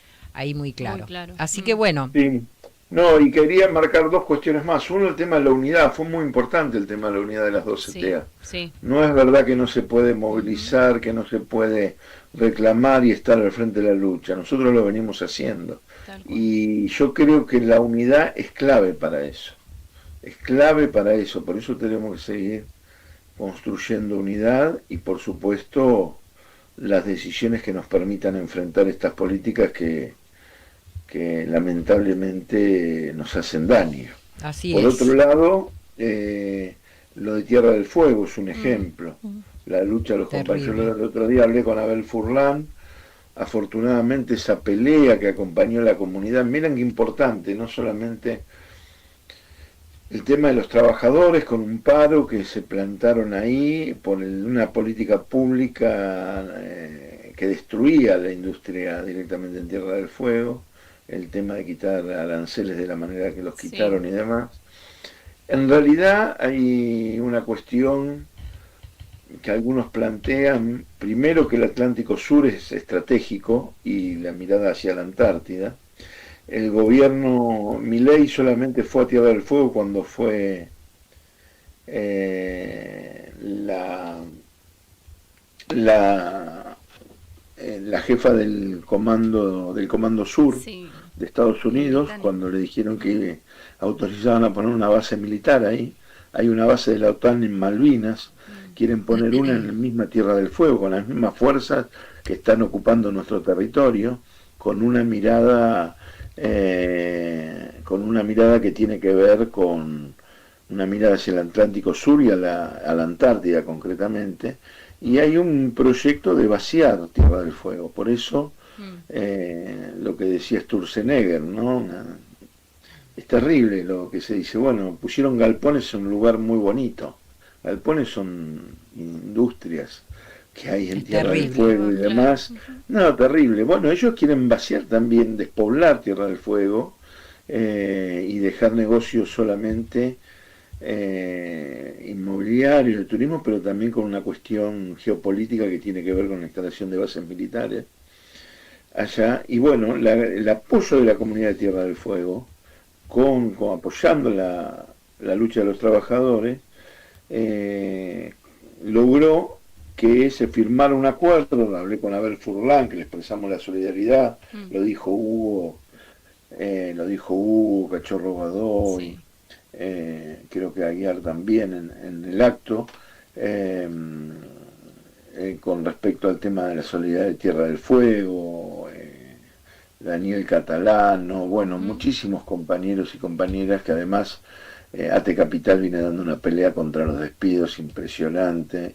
muy claro. Muy claro. Así que bueno. Sí. No, y quería marcar dos cuestiones más. Uno, el tema de la unidad. Fue muy importante el tema de la unidad de las dos CTA. Sí. No es verdad que no se puede movilizar, que no se puede reclamar y estar al frente de la lucha. Nosotros lo venimos haciendo. Y yo creo que la unidad es clave para eso. Es clave para eso. Por eso tenemos que seguir construyendo unidad y, por supuesto, las decisiones que nos permitan enfrentar estas políticas que lamentablemente nos hacen daño. Así Por es. otro lado, lo de Tierra del Fuego es un ejemplo. La lucha de los compañeros. El otro día hablé con Abel Furlan. Afortunadamente esa pelea que acompañó a la comunidad, miren qué importante, no solamente el tema de los trabajadores con un paro que se plantaron ahí por una política pública que destruía la industria directamente en Tierra del Fuego, el tema de quitar aranceles de la manera que los quitaron y demás. En realidad hay una cuestión que algunos plantean, primero que el Atlántico Sur es estratégico y la mirada hacia la Antártida. El gobierno Milei solamente fue a Tierra del Fuego cuando fue la jefa del comando sur de Estados Unidos, cuando le dijeron que autorizaban a poner una base militar ahí. Hay una base de la OTAN en Malvinas, quieren poner una en la misma Tierra del Fuego, con las mismas fuerzas que están ocupando nuestro territorio, con una mirada que tiene que ver con una mirada hacia el Atlántico Sur y a la Antártida concretamente, y hay un proyecto de vaciar Tierra del Fuego. Por eso lo que decía Sturzenegger, ¿no? Es terrible lo que se dice. Bueno, pusieron galpones en un lugar muy bonito. Galpones son industrias que hay en Tierra del Fuego y demás. No, terrible. Bueno, ellos quieren vaciar también, despoblar Tierra del Fuego y dejar negocios solamente inmobiliarios, de turismo, pero también con una cuestión geopolítica que tiene que ver con la instalación de bases militares allá. Y bueno, el apoyo de la comunidad de Tierra del Fuego, con apoyando la lucha de los trabajadores, logró que se firmara un acuerdo. Hablé con Abel Furlan, que le expresamos la solidaridad, lo dijo Hugo, Cachorro Godoy, creo que Aguiar también en el acto, con respecto al tema de la solidaridad de Tierra del Fuego, Daniel Catalano, bueno, muchísimos compañeros y compañeras que además AT Capital viene dando una pelea contra los despidos impresionante,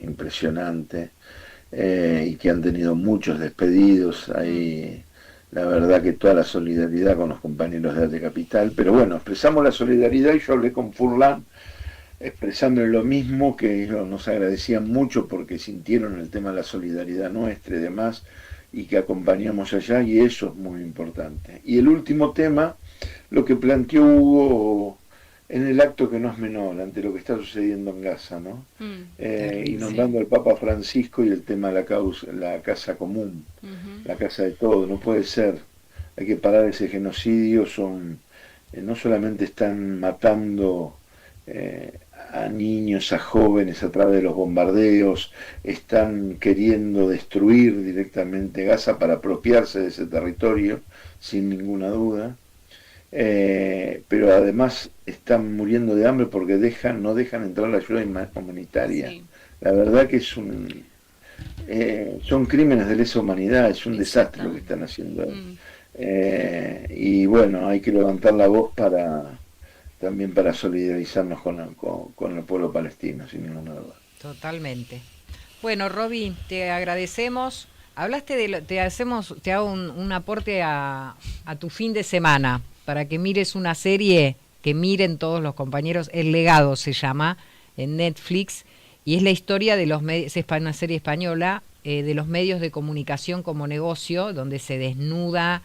y que han tenido muchos despedidos. Ahí la verdad que toda la solidaridad con los compañeros de AT Capital, pero bueno, expresamos la solidaridad y yo hablé con Furlan expresándole lo mismo, que ellos nos agradecían mucho porque sintieron el tema de la solidaridad nuestra y demás, y que acompañamos allá, y eso es muy importante. Y el último tema, lo que planteó Hugo en el acto, que no es menor ante lo que está sucediendo en Gaza, ¿no? Y nombrando al Papa Francisco y el tema de la casa común, la casa de todos. No puede ser, hay que parar ese genocidio. No solamente están matando a niños, a jóvenes a través de los bombardeos, están queriendo destruir directamente Gaza para apropiarse de ese territorio, sin ninguna duda. pero además están muriendo de hambre porque no dejan entrar la ayuda humanitaria. Sí. La verdad que son crímenes de lesa humanidad, es un desastre lo que están haciendo. Y bueno, hay que levantar la voz también para solidarizarnos con el pueblo palestino, sin ninguna duda. Totalmente. Bueno, Roby, te agradecemos. Hablaste te hago un aporte a tu fin de semana para que mires una serie que miren todos los compañeros. El Legado se llama en Netflix y es la historia de los medios, es una serie española, de los medios de comunicación como negocio, donde se desnuda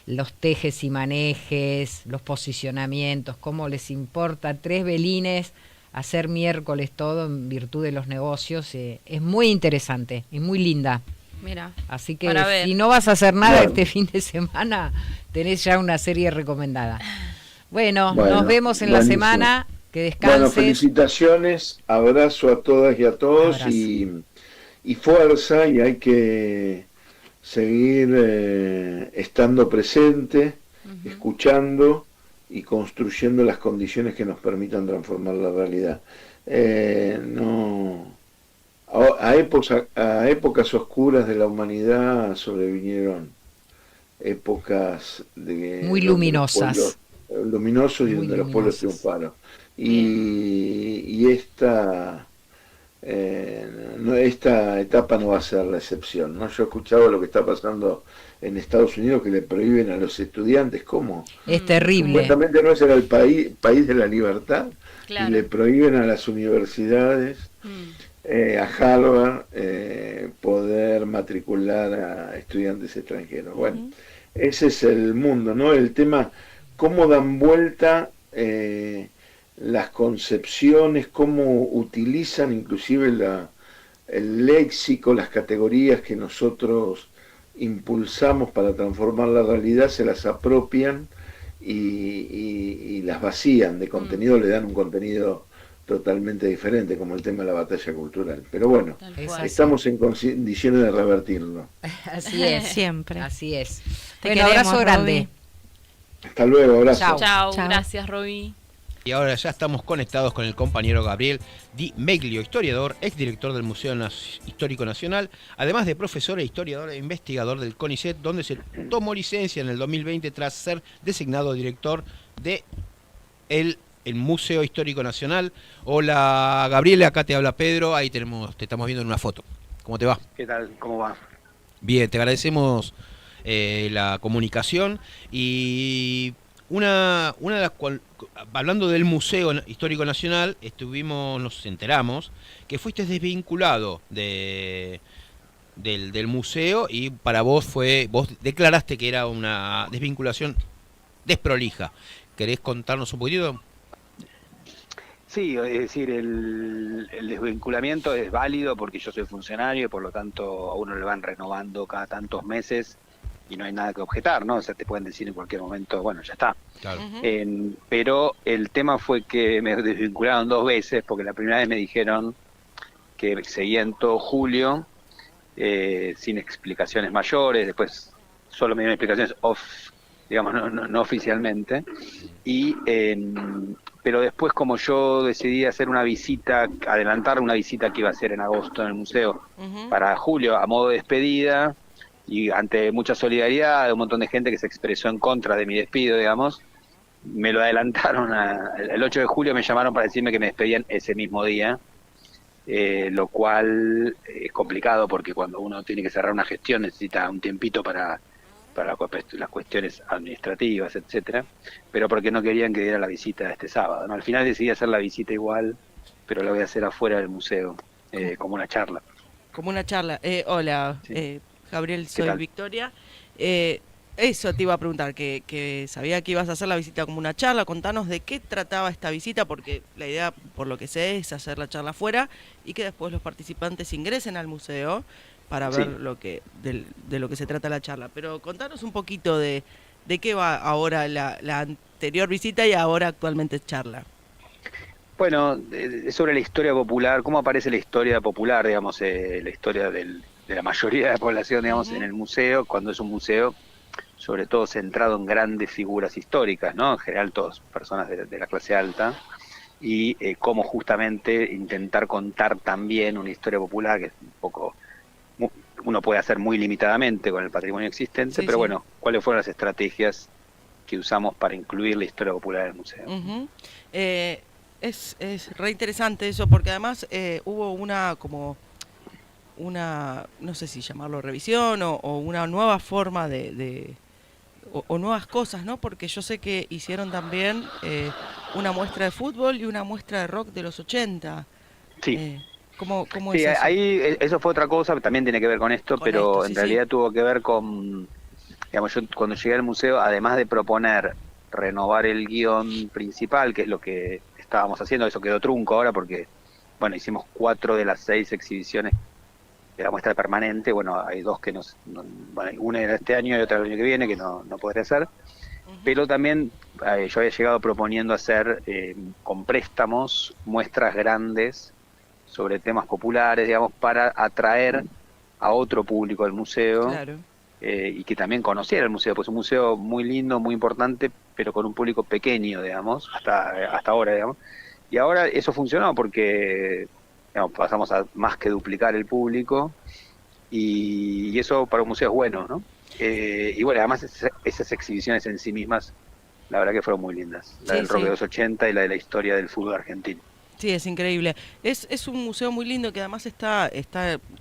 los tejes y manejes, los posicionamientos, cómo les importa 3 belines hacer miércoles todo en virtud de los negocios. Es muy interesante y muy linda. Mira, así que si no vas a hacer nada este fin de semana, tenés ya una serie recomendada. Bueno, nos vemos en la semana, que descanses. Bueno, felicitaciones, abrazo a todas y a todos y fuerza, y hay que seguir estando presente, escuchando y construyendo las condiciones que nos permitan transformar la realidad. A épocas oscuras de la humanidad sobrevinieron épocas muy luminosas, luminosos, y donde los pueblos triunfaron. Y esta etapa no va a ser la excepción, ¿no? Yo he escuchado lo que está pasando en Estados Unidos, que le prohíben a los estudiantes. ¿Cómo? Es terrible. Supuestamente no era el país de la libertad, claro. Y le prohíben a las universidades, a Harvard, poder matricular a estudiantes extranjeros. Bueno, ese es el mundo, ¿no? El tema, cómo dan vuelta las concepciones, cómo utilizan inclusive el léxico, las categorías que nosotros impulsamos para transformar la realidad, se las apropian y las vacían de contenido, le dan un contenido totalmente diferente, como el tema de la batalla cultural. Pero bueno, estamos en condiciones de revertirlo. Así es, siempre. Así es. Un abrazo grande. Hasta luego, abrazo. Chao, gracias, Roby. Y ahora ya estamos conectados con el compañero Gabriel Di Meglio, historiador, exdirector del Museo Histórico Nacional, además de profesor e historiador e investigador del CONICET, donde se tomó licencia en el 2020 tras ser designado director de el Museo Histórico Nacional. Hola Gabriel, acá te habla Pedro, ahí te estamos viendo en una foto. ¿Cómo te va? ¿Qué tal? ¿Cómo va? Bien, te agradecemos la comunicación y una de las hablando del Museo Histórico Nacional, nos enteramos que fuiste desvinculado del museo, y para vos vos declaraste que era una desvinculación desprolija. ¿Querés contarnos un poquito? Sí, es decir, el desvinculamiento es válido porque yo soy funcionario y por lo tanto a uno le van renovando cada tantos meses y no hay nada que objetar, ¿no? O sea, te pueden decir en cualquier momento, bueno, ya está. Claro. Pero el tema fue que me desvincularon 2 veces, porque la primera vez me dijeron que seguía en todo julio, sin explicaciones mayores, después solo me dieron explicaciones no oficialmente, pero después, como yo decidí hacer una visita, adelantar una visita que iba a hacer en agosto en el museo para julio, a modo de despedida, y ante mucha solidaridad de un montón de gente que se expresó en contra de mi despido, digamos, me lo adelantaron el 8 de julio me llamaron para decirme que me despedían ese mismo día, lo cual es complicado porque cuando uno tiene que cerrar una gestión necesita un tiempito para las cuestiones administrativas, etcétera, pero porque no querían que diera la visita este sábado, ¿no? Al final decidí hacer la visita igual, pero la voy a hacer afuera del museo, como una charla. Como una charla. Hola, sí. Gabriel, soy Victoria. Eso te iba a preguntar, que sabía que ibas a hacer la visita como una charla. Contanos de qué trataba esta visita, porque la idea, por lo que sé, es hacer la charla afuera y que después los participantes ingresen al museo para ver de lo que se trata la charla. Pero contanos un poquito de qué va ahora la anterior visita y ahora actualmente charla. Bueno, sobre la historia popular, cómo aparece la historia popular, digamos, la historia de la mayoría de la población, digamos, en el museo, cuando es un museo, sobre todo centrado en grandes figuras históricas, ¿no? En general todas personas de la clase alta, y cómo justamente intentar contar también una historia popular que es un poco, uno puede hacer muy limitadamente con el patrimonio existente, pero bueno, ¿cuáles fueron las estrategias que usamos para incluir la historia popular en el museo? Es re interesante eso, porque además hubo una, no sé si llamarlo revisión o una nueva forma o nuevas cosas, ¿no? Porque yo sé que hicieron también una muestra de fútbol y una muestra de rock de los 80. Sí. ¿Cómo sí, es eso? Ahí eso fue otra cosa, también tiene que ver con esto, pero esto, en realidad tuvo que ver con, digamos, yo cuando llegué al museo, además de proponer renovar el guión principal, que es lo que estábamos haciendo, eso quedó trunco ahora porque, bueno, hicimos 4 de las 6 exhibiciones de la muestra permanente. Bueno, hay 2 que bueno, una era este año y otra el año que viene, que no podré hacer, pero también yo había llegado proponiendo hacer con préstamos muestras grandes sobre temas populares, digamos, para atraer a otro público del museo. Claro. Y que también conociera el museo, pues un museo muy lindo, muy importante, pero con un público pequeño, digamos, hasta ahora, digamos. Y ahora eso funcionó porque, digamos, pasamos a más que duplicar el público, y eso para un museo es bueno, ¿no? Y bueno, además esas exhibiciones en sí mismas, la verdad que fueron muy lindas. La del rock de los 80 y la de la historia del fútbol argentino. Sí, es increíble. Es un museo muy lindo que además está,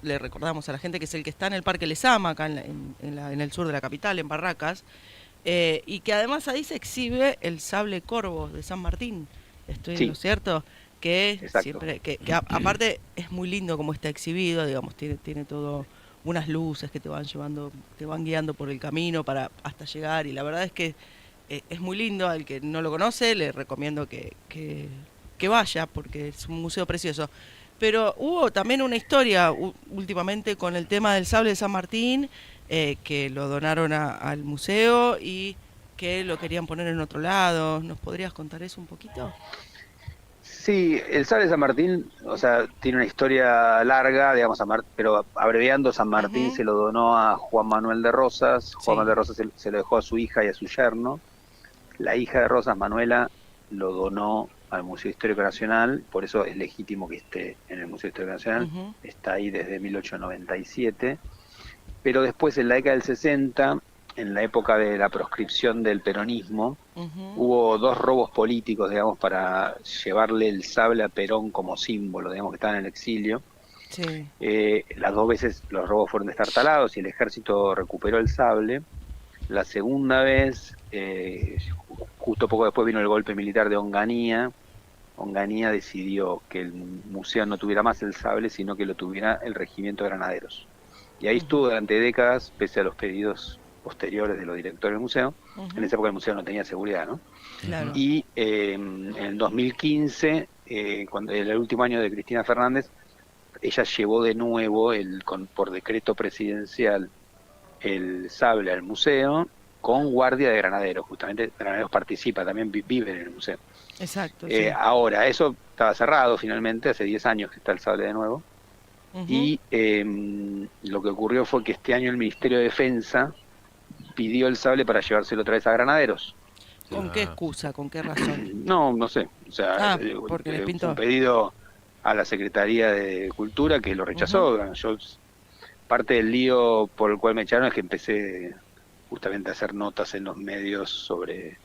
le recordamos a la gente que es el que está en el Parque Lezama, acá en el sur de la capital, en Barracas, y que además ahí se exhibe el sable corvo de San Martín. ¿Estoy en lo cierto? Que siempre, que aparte es muy lindo como está exhibido, digamos, tiene todo unas luces que te van llevando, te van guiando por el camino para hasta llegar, y la verdad es que es muy lindo. Al que no lo conoce le recomiendo que vaya, porque es un museo precioso. Pero hubo también una historia últimamente con el tema del sable de San Martín, que lo donaron al museo y que lo querían poner en otro lado. ¿Nos podrías contar eso un poquito? Sí, el sable de San Martín, o sea, tiene una historia larga, digamos, pero abreviando, San Martín se lo donó a Juan Manuel de Rosas. Juan Manuel de Rosas se lo dejó a su hija y a su yerno. La hija de Rosas, Manuela, lo donó al Museo Histórico Nacional, por eso es legítimo que esté en el Museo Histórico Nacional. Está ahí desde 1897, pero después, en la década del 60, en la época de la proscripción del peronismo, hubo 2 robos políticos, digamos, para llevarle el sable a Perón como símbolo, digamos, que estaba en el exilio. Las 2 veces los robos fueron destartalados y el ejército recuperó el sable. La segunda vez, justo poco después, vino el golpe militar de Onganía. Onganía decidió que el museo no tuviera más el sable, sino que lo tuviera el regimiento de granaderos. Y ahí estuvo durante décadas, pese a los pedidos posteriores de los directores del museo. En esa época el museo no tenía seguridad, ¿no? Claro. Y en el 2015, cuando el último año de Cristina Fernández, ella llevó de nuevo, por decreto presidencial, el sable al museo con guardia de granaderos. Justamente Granaderos participa, también viven en el museo. Exacto. Ahora, eso estaba cerrado finalmente, hace 10 años que está el sable de nuevo. Y lo que ocurrió fue que este año el Ministerio de Defensa pidió el sable para llevárselo otra vez a Granaderos. ¿Con qué excusa? ¿Con qué razón? No sé. O sea, porque les pintó. un pedido a la Secretaría de Cultura que lo rechazó. Yo, parte del lío por el cual me echaron es que empecé justamente a hacer notas en los medios sobre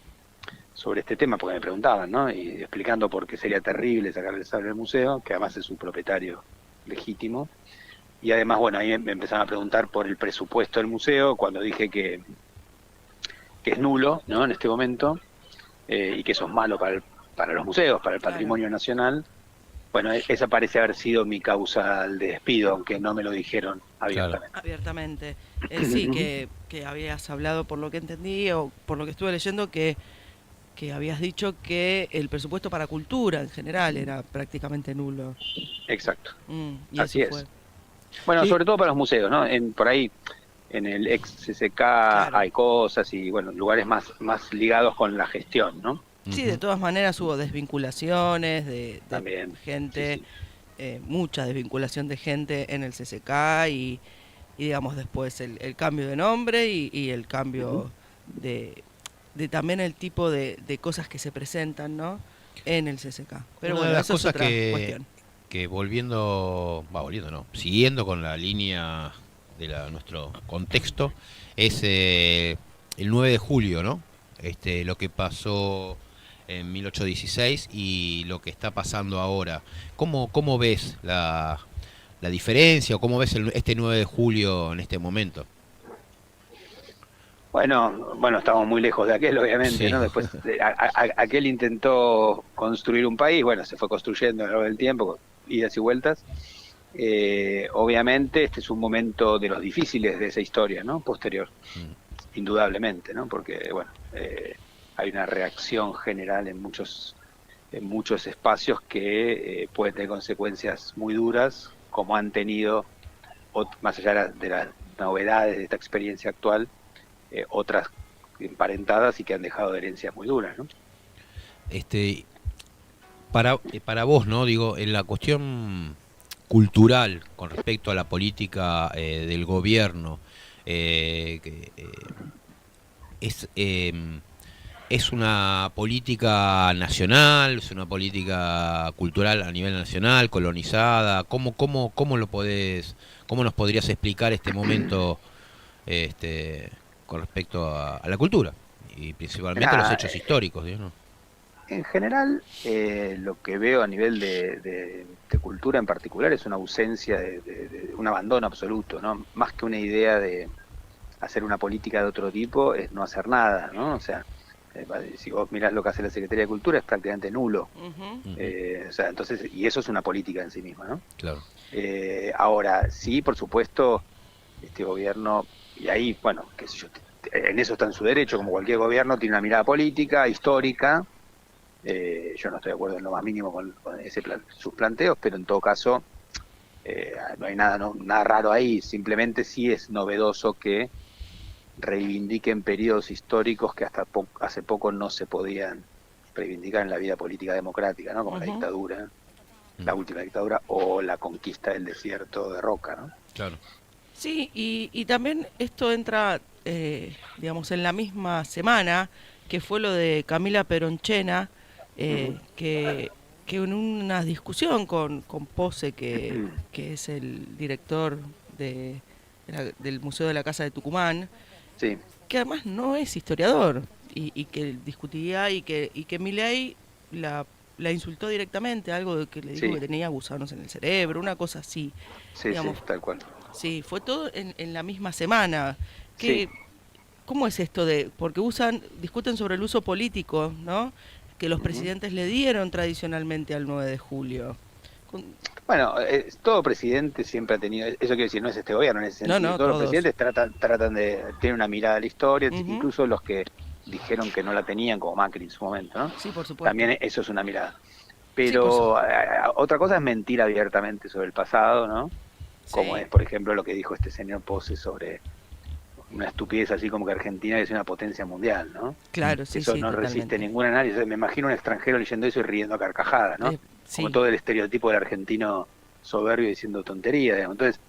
este tema, porque me preguntaban, ¿no? Y explicando por qué sería terrible sacarle el sable del museo, que además es su propietario legítimo. Y además, bueno, ahí me empezaron a preguntar por el presupuesto del museo, cuando dije que es nulo, ¿no? En este momento, y que eso es malo para los museos, para el patrimonio nacional. Bueno, esa parece haber sido mi causa de despido, aunque no me lo dijeron abiertamente. Sí, que habías hablado, por lo que entendí, o por lo que estuve leyendo, que habías dicho que el presupuesto para cultura en general era prácticamente nulo. Exacto. Y así fue. es. Bueno, sobre todo para los museos, ¿no? Por ahí, en el ex CCK hay cosas y, bueno, lugares más ligados con la gestión, ¿no? Sí, de todas maneras hubo desvinculaciones de gente, mucha desvinculación de gente en el CCK y digamos, después el cambio de nombre y el cambio de también el tipo de cosas que se presentan, ¿no? En el CCK. Pero Una bueno, de las eso es cosas otra cuestión. que siguiendo con la línea de nuestro contexto, es el 9 de julio, ¿no? Lo que pasó en 1816 y lo que está pasando ahora. ¿Cómo ves la diferencia o cómo ves este 9 de julio en este momento? Bueno, estamos muy lejos de aquel, obviamente, Sí. ¿no? Después, aquel intentó construir un país, bueno, se fue construyendo a lo largo del tiempo, con idas y vueltas. Obviamente, este es un momento de los difíciles de esa historia, ¿no? Posterior, indudablemente, ¿no? Porque, bueno, hay una reacción general en muchos espacios que puede tener consecuencias muy duras, como han tenido, más allá de las novedades de esta experiencia actual, otras emparentadas y que han dejado herencias muy duras, ¿no? Para vos, ¿no? Digo, en la cuestión cultural con respecto a la política del gobierno, ¿es una política nacional, es una política cultural a nivel nacional, colonizada? ¿Cómo nos podrías explicar este momento con respecto a la cultura y principalmente a los hechos históricos, ¿no? En general, lo que veo a nivel de cultura en particular es una ausencia de un abandono absoluto, ¿no? Más que una idea de hacer una política de otro tipo, es no hacer nada, ¿no? O sea, si vos mirás lo que hace la Secretaría de Cultura, es prácticamente nulo. O sea, entonces, y eso es una política en sí misma, ¿no? Claro. Ahora, sí, por supuesto, este gobierno, y ahí, bueno, qué sé yo, en eso está en su derecho, como cualquier gobierno, tiene una mirada política, histórica. Yo no estoy de acuerdo en lo más mínimo con sus planteos, pero en todo caso no hay nada raro ahí. Simplemente sí es novedoso que reivindiquen periodos históricos que hasta hace poco no se podían reivindicar en la vida política democrática, ¿no? Como la dictadura, la última dictadura, o la conquista del desierto de Roca, ¿no? Claro. Sí, y también esto entra, digamos, en la misma semana que fue lo de Camila Peronchena, que en una discusión con Pose, que es el director del Museo de la Casa de Tucumán, sí, que además no es historiador, y que discutía y que Milei la insultó directamente, algo de que le dijo que tenía gusanos en el cerebro, una cosa así. Sí, digamos, sí, tal cual. Sí, fue todo en la misma semana. Sí. ¿Cómo es esto porque discuten sobre el uso político, ¿no? Que los presidentes le dieron tradicionalmente al 9 de julio. Bueno, todo presidente siempre ha tenido, eso quiere decir, no es este gobierno en ese sentido, no, todos los presidentes tratan de tener una mirada a la historia, incluso los que dijeron que no la tenían, como Macri en su momento, ¿no? Sí, por supuesto. También eso es una mirada. Pero otra cosa es mentir abiertamente sobre el pasado, ¿no? Como es, por ejemplo, lo que dijo este señor Pose sobre una estupidez así como que Argentina es una potencia mundial, ¿no? Claro, sí, eso sí, no totalmente. resiste ningún análisis. Me imagino un extranjero leyendo eso y riendo a carcajadas, ¿no? Como todo el estereotipo del argentino soberbio diciendo tonterías, digamos. Entonces,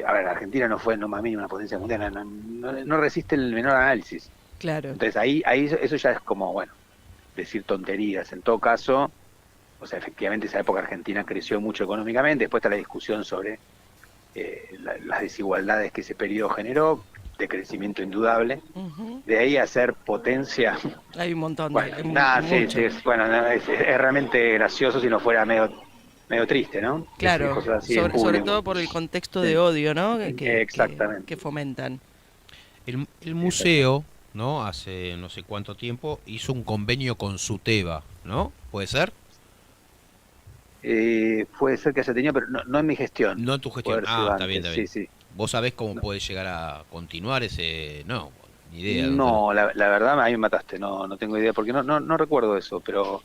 a ver, Argentina no fue no más mínimo una potencia mundial, no resiste el menor análisis. Claro. Entonces ahí eso ya es como, bueno, decir tonterías. En todo caso, o sea, efectivamente esa época Argentina creció mucho económicamente, después está la discusión sobre las desigualdades que ese periodo generó, de crecimiento indudable, de ahí a ser potencia. Hay un montón es realmente gracioso si no fuera medio triste, ¿no? Claro, sobre todo por el contexto de odio, ¿no? Exactamente. Que fomentan. El museo, ¿no? Hace no sé cuánto tiempo hizo un convenio con SUTEBA, ¿no? ¿Puede ser? Puede ser que haya tenido, pero no en mi gestión. No en tu gestión. Está bien. Sí. ¿Vos sabés cómo puede llegar a continuar ese...? No, ni idea. No, la verdad ahí me mataste, no tengo idea, porque no recuerdo eso, pero...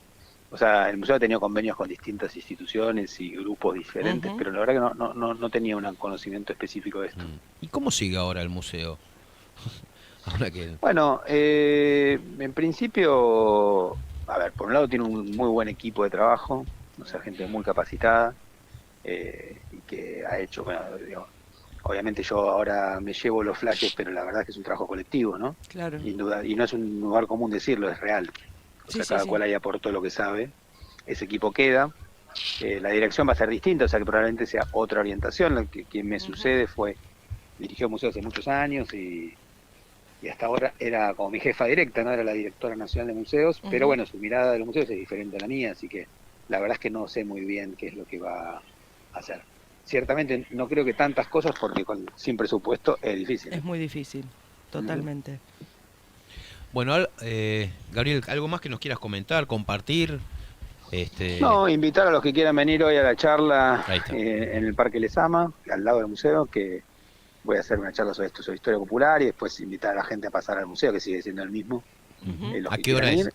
O sea, el museo ha tenido convenios con distintas instituciones y grupos diferentes, pero la verdad que no tenía un conocimiento específico de esto. ¿Y cómo sigue ahora el museo? Ahora que... Bueno, en principio, a ver, por un lado tiene un muy buen equipo de trabajo, o sea, gente muy capacitada, y que ha hecho, bueno, digamos, obviamente yo ahora me llevo los flashes, pero la verdad es que es un trabajo colectivo, ¿no? Claro. Sin duda, y no es un lugar común decirlo, es real. O sea, cada cual ahí aportó lo que sabe. Ese equipo queda. La dirección va a ser distinta, o sea que probablemente sea otra orientación. Quien me sucede dirigió museos hace muchos años y hasta ahora era como mi jefa directa, no era la directora nacional de museos, pero bueno, su mirada de los museos es diferente a la mía, así que la verdad es que no sé muy bien qué es lo que va a hacer. Ciertamente no creo que tantas cosas, porque sin presupuesto es difícil. Es muy difícil, totalmente. Bueno, Gabriel, ¿algo más que nos quieras comentar, compartir? No, invitar a los que quieran venir hoy a la charla en el Parque Lezama, al lado del museo, que voy a hacer una charla sobre esto, sobre historia popular, y después invitar a la gente a pasar al museo, que sigue siendo el mismo. ¿A qué hora es?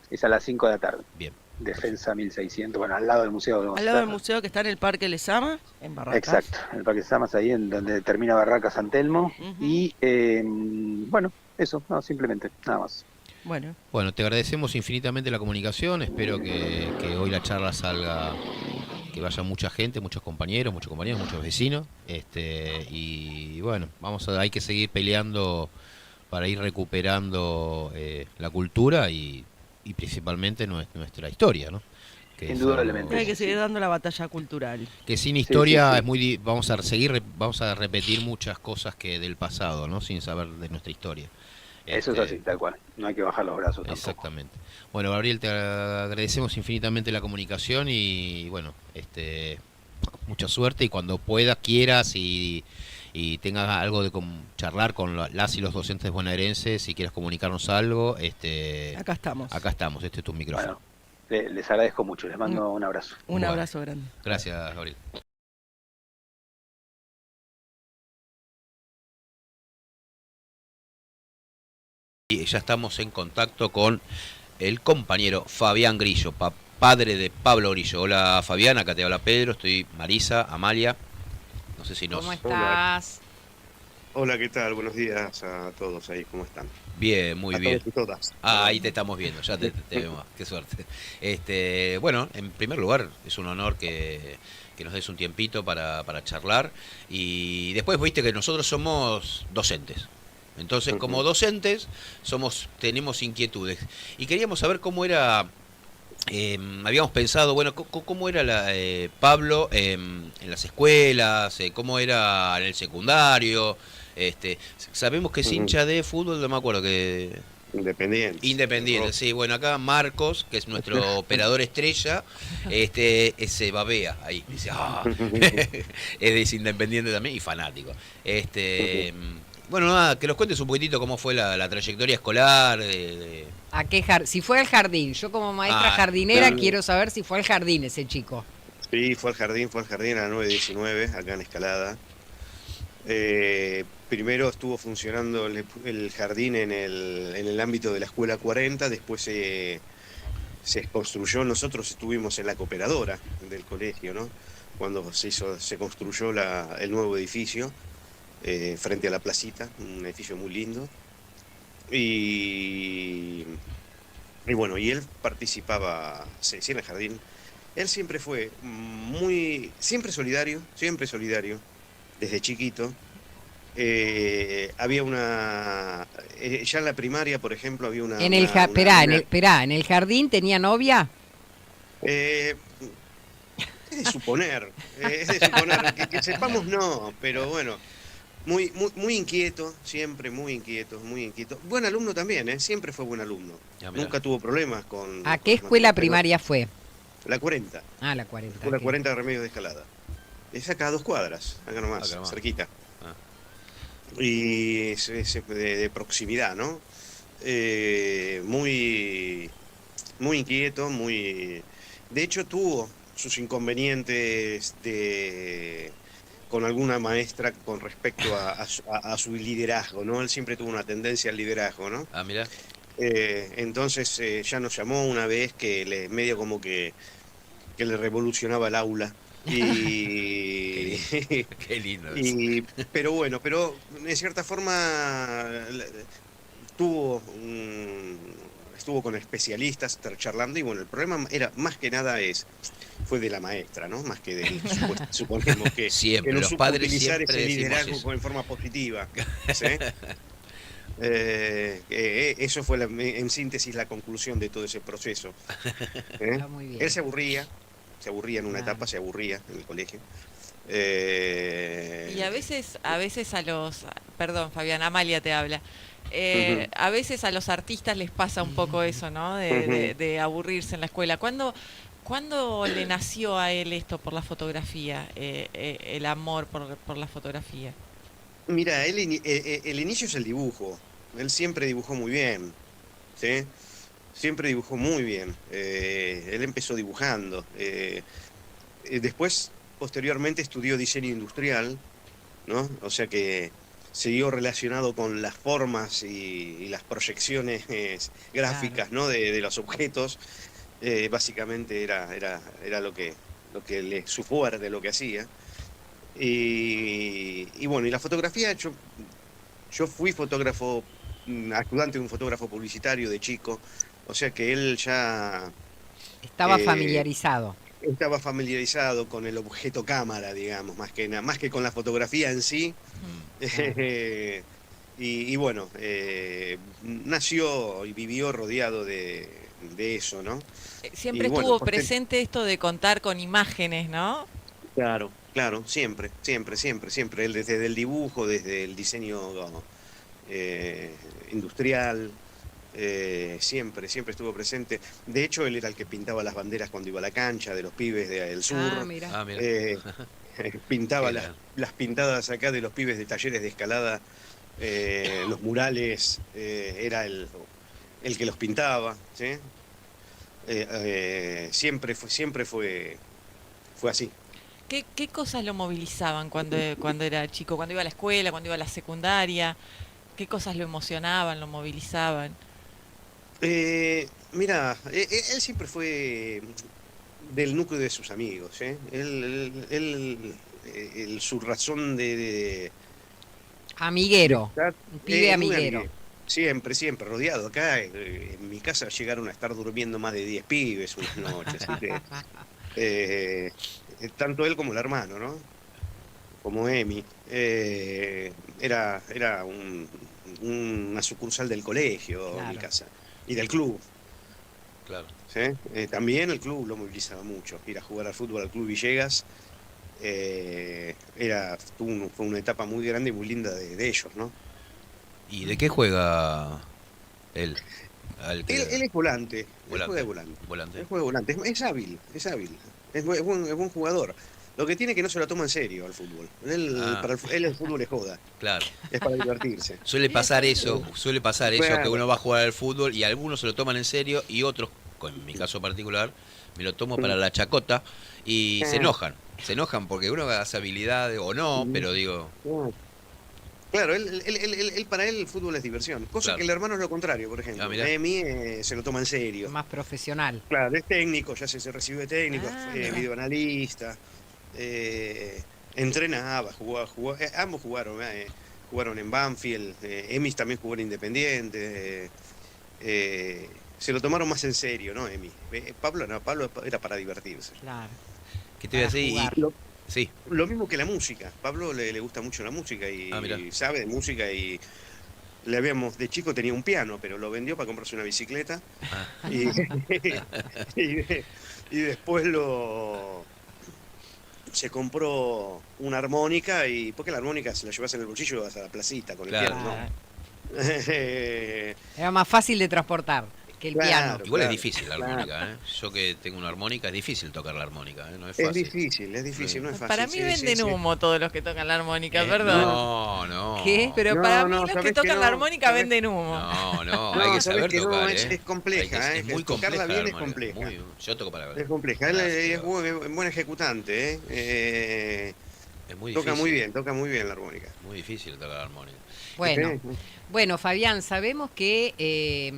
Es a las 5 de la tarde. Bien. Defensa 1600, bueno, al lado del museo. Al lado del museo que está en el Parque Lezama, en Barracas. Exacto, en el Parque Lezama, ahí en donde termina Barracas San Telmo. Y bueno, eso, no, simplemente, nada más. Bueno, te agradecemos infinitamente la comunicación, espero que hoy la charla salga, que vaya mucha gente, muchos compañeros, muchos vecinos, y bueno, hay que seguir peleando para ir recuperando la cultura y principalmente nuestra historia, ¿no? Indudablemente. Hay que seguir dando la batalla cultural. Que sin historia es muy vamos a repetir muchas cosas que del pasado, ¿no? Sin saber de nuestra historia. Eso es así, tal cual. No hay que bajar los brazos tampoco. Exactamente. Bueno, Gabriel, te agradecemos infinitamente la comunicación y bueno, mucha suerte, y cuando puedas, quieras y tengas algo de charlar con las y los docentes bonaerenses, si quieras comunicarnos algo, acá estamos. Acá estamos, este es tu micrófono. Bueno, les agradezco mucho, les mando un abrazo. Un abrazo grande. Gracias, Gabriel. Y ya estamos en contacto con el compañero Fabián Grillo, padre de Pablo Grillo. Hola Fabián, acá te habla Pedro, estoy Marisa, Amalia. No sé si nos... ¿Cómo estás? Hola, ¿qué tal? Buenos días a todos ahí, ¿cómo están? Bien, muy bien. Todos y todas. Ahí te estamos viendo, ya te vemos, qué suerte. Bueno, en primer lugar, es un honor que nos des un tiempito para charlar. Y después, viste que nosotros somos docentes. Entonces, como docentes, tenemos inquietudes. Y queríamos saber cómo era, habíamos pensado, bueno, cómo era Pablo en las escuelas, cómo era en el secundario. Sabemos que es hincha de fútbol, no me acuerdo que... Independiente, sí. Bueno, acá Marcos, que es nuestro operador estrella, se babea ahí. Dice, es Independiente también y fanático. Bueno, nada, que nos cuentes un poquitito cómo fue la trayectoria escolar. ¿A qué si fue al jardín? Yo como maestra jardinera quiero saber si fue al jardín ese chico. Sí, fue al jardín a la 919, acá en Escalada. Primero estuvo funcionando el jardín en el ámbito de la Escuela 40, después se construyó, nosotros estuvimos en la cooperadora del colegio, ¿no? Cuando se construyó el nuevo edificio. Frente a la placita, un edificio muy lindo, y bueno, y él participaba en el jardín. Él siempre fue siempre solidario, desde chiquito. Había ya en la primaria, por ejemplo, había una... En el jardín tenía novia. Es de suponer, que sepamos no, pero bueno. Muy inquieto, siempre muy inquieto. Buen alumno también, siempre fue buen alumno. Nunca tuvo problemas con... ¿A qué escuela primaria fue? La 40. Ah, la 40. Escuela 40 de Remedios de Escalada. Es acá a 2 cuadras, acá nomás, cerquita. Y es de proximidad, ¿no? Muy inquieto, De hecho, tuvo sus inconvenientes con alguna maestra con respecto a su liderazgo, ¿no? Él siempre tuvo una tendencia al liderazgo, ¿no? Ah, mira. Entonces ya nos llamó una vez que medio como que le revolucionaba el aula. Y qué lindo. Pero en cierta forma estuvo con especialistas charlando y bueno, el problema era más que nada fue de la maestra, ¿no? Más que del suponemos que siempre, no los supo padres utilizar siempre ese decimos liderazgo en forma positiva. ¿Sí? Eso fue en síntesis la conclusión de todo ese proceso. Está muy bien. Él se aburría en una etapa, se aburría en el colegio. Y a veces perdón, Fabián, Amalia te habla. A veces a los artistas les pasa un poco eso, ¿no? De aburrirse en la escuela. ¿Cuándo le nació a él esto por la fotografía, el amor por la fotografía? Mira, el inicio es el dibujo. Él siempre dibujó muy bien, ¿sí? Siempre dibujó muy bien. Él empezó dibujando. Después, posteriormente, estudió diseño industrial, ¿no? O sea que siguió relacionado con las formas y las proyecciones gráficas, claro, ¿no? de los objetos. Básicamente era lo que su fuerte, lo que hacía. Y bueno, y la fotografía, yo fui fotógrafo, ayudante de un fotógrafo publicitario de chico, o sea que él ya... Estaba familiarizado. Estaba familiarizado con el objeto cámara, digamos, más que con la fotografía en sí. Y bueno, nació y vivió rodeado de eso, ¿no? Siempre estuvo presente esto de contar con imágenes, ¿no? Claro, siempre. Él desde el dibujo, desde el diseño industrial, siempre estuvo presente. De hecho, él era el que pintaba las banderas cuando iba a la cancha de los pibes del sur. Mira. Pintaba las pintadas acá de los pibes de talleres de escalada, los murales, era el que los pintaba, ¿sí? Siempre fue así. ¿Qué cosas lo movilizaban cuando era chico? Cuando iba a la escuela, cuando iba a la secundaria, ¿qué cosas lo emocionaban, lo movilizaban? Mira, él siempre fue del núcleo de sus amigos, ¿eh? Su razón de amiguero, un pibe amiguero. Siempre, rodeado. Acá en mi casa llegaron a estar durmiendo más de 10 pibes unas noches. Así que, tanto él como el hermano, ¿no? Como Emi. Era una sucursal del colegio, claro, mi casa. Y del club. Claro. ¿Sí? También el club lo movilizaba mucho. Ir a jugar al fútbol al Club Villegas fue una etapa muy grande y muy linda de ellos, ¿no? ¿Y de qué juega él? Él es volante. Él juega de volante. Él juega volante. Es hábil. Es buen jugador. Lo que tiene es que no se lo toma en serio al fútbol. Para él el fútbol es joda. Claro. Es para divertirse. Suele pasar eso, claro, que uno va a jugar al fútbol y algunos se lo toman en serio y otros, en mi caso particular, me lo tomo para la chacota y se enojan. Se enojan porque uno hace habilidades o no, pero digo... Claro, para él el fútbol es diversión. Cosa claro, que el hermano es lo contrario, por ejemplo. Emi se lo toma en serio. Más profesional. Claro, es técnico, ya se recibió de técnico, videoanalista. Entrenaba, jugaba, ambos jugaron en Banfield. Emi también jugó en Independiente. Se lo tomaron más en serio, ¿no, Emi? Pablo era para divertirse. Claro. ¿Qué te voy a decir? Sí. Lo mismo que la música. Pablo le gusta mucho la música y sabe de música y de chico tenía un piano, pero lo vendió para comprarse una bicicleta y después se compró una armónica porque la armónica si la llevas en el bolsillo vas a la placita con el piano, ¿no? Era más fácil de transportar que el piano. Igual es difícil la armónica, ¿eh? Yo que tengo una armónica, es difícil tocar la armónica, ¿eh? No es fácil. Es difícil, no es fácil. Para mí venden humo todos los que tocan la armónica, perdón. No. ¿Qué? Pero para mí los que tocan la armónica venden humo. No, hay que saber tocar, es compleja, es muy compleja. Tocarla bien es compleja. Yo toco para ver. Es compleja, él es buen ejecutante, Es muy toca difícil. Toca muy bien la armónica. Muy difícil tocar la armónica. Bueno, Fabián, sabemos que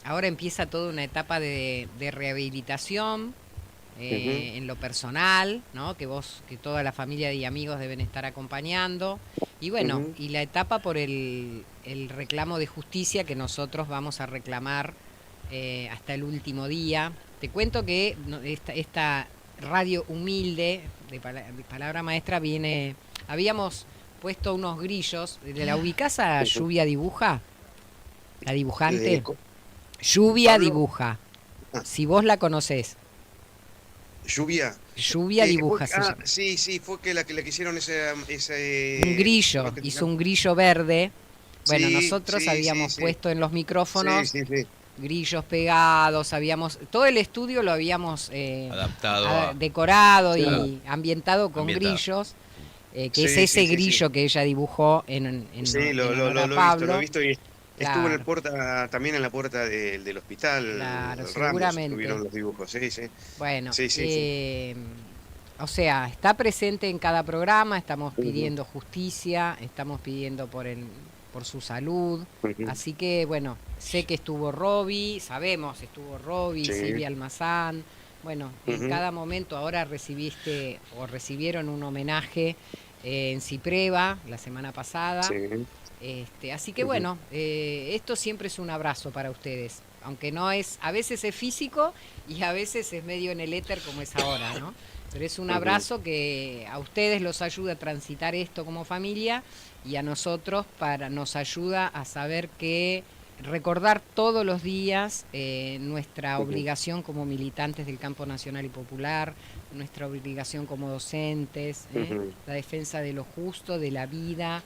ahora empieza toda una etapa de rehabilitación en lo personal, ¿no? Que toda la familia y amigos deben estar acompañando. Y bueno, y la etapa por el reclamo de justicia que nosotros vamos a reclamar hasta el último día. Te cuento que esta radio humilde de palabra maestra habíamos puesto unos grillos. ¿La ubicás a Lluvia Dibuja? La dibujante. Lluvia Pablo. Dibuja. Si vos la conocés. Lluvia Dibuja. Sí, fue que la que hicieron ese un grillo, hizo un grillo verde. Bueno, Sí, nosotros sí, habíamos sí. puesto en los micrófonos Sí. grillos pegados, todo el estudio lo habíamos adaptado, decorado Claro. y ambientado con grillos, que es Sí, ese sí, grillo que ella dibujó en Sí, lo honor a he Pablo. visto y Claro. estuvo también en la puerta del hospital. Claro, Ramos, seguramente. estuvieron los dibujos, sí. Bueno, Sí. o sea, está presente en cada programa, estamos pidiendo justicia, estamos pidiendo por su salud, así que bueno, sé que estuvo sabemos estuvo Robbie, Sí. Silvia Almazán, bueno, en cada momento ahora recibieron un homenaje en Cipreva la semana pasada. Sí. Así que bueno, esto siempre es un abrazo para ustedes, aunque a veces es físico y a veces es medio en el éter como es ahora, ¿no? Pero es un abrazo que a ustedes los ayuda a transitar esto como familia y a nosotros nos ayuda a saber que recordar todos los días nuestra obligación como militantes del campo nacional y popular, nuestra obligación como docentes, la defensa de lo justo, de la vida.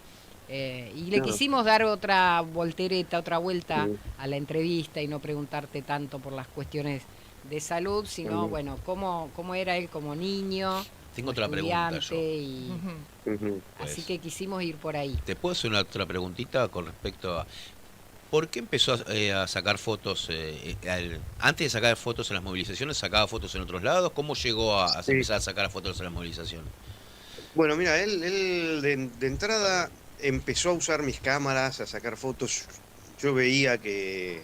Y le quisimos dar otra voltereta, otra vuelta a la entrevista y no preguntarte tanto por las cuestiones de salud, sino bueno, cómo era él como niño. Tengo otra pregunta yo. Así que quisimos ir por ahí. ¿Te puedo hacer otra preguntita con respecto a por qué empezó a sacar fotos? Antes de sacar fotos en las movilizaciones, ¿sacaba fotos en otros lados? ¿Cómo llegó a empezar a sacar fotos en las movilizaciones? Bueno, mira, él de entrada empezó a usar mis cámaras, a sacar fotos. Yo veía que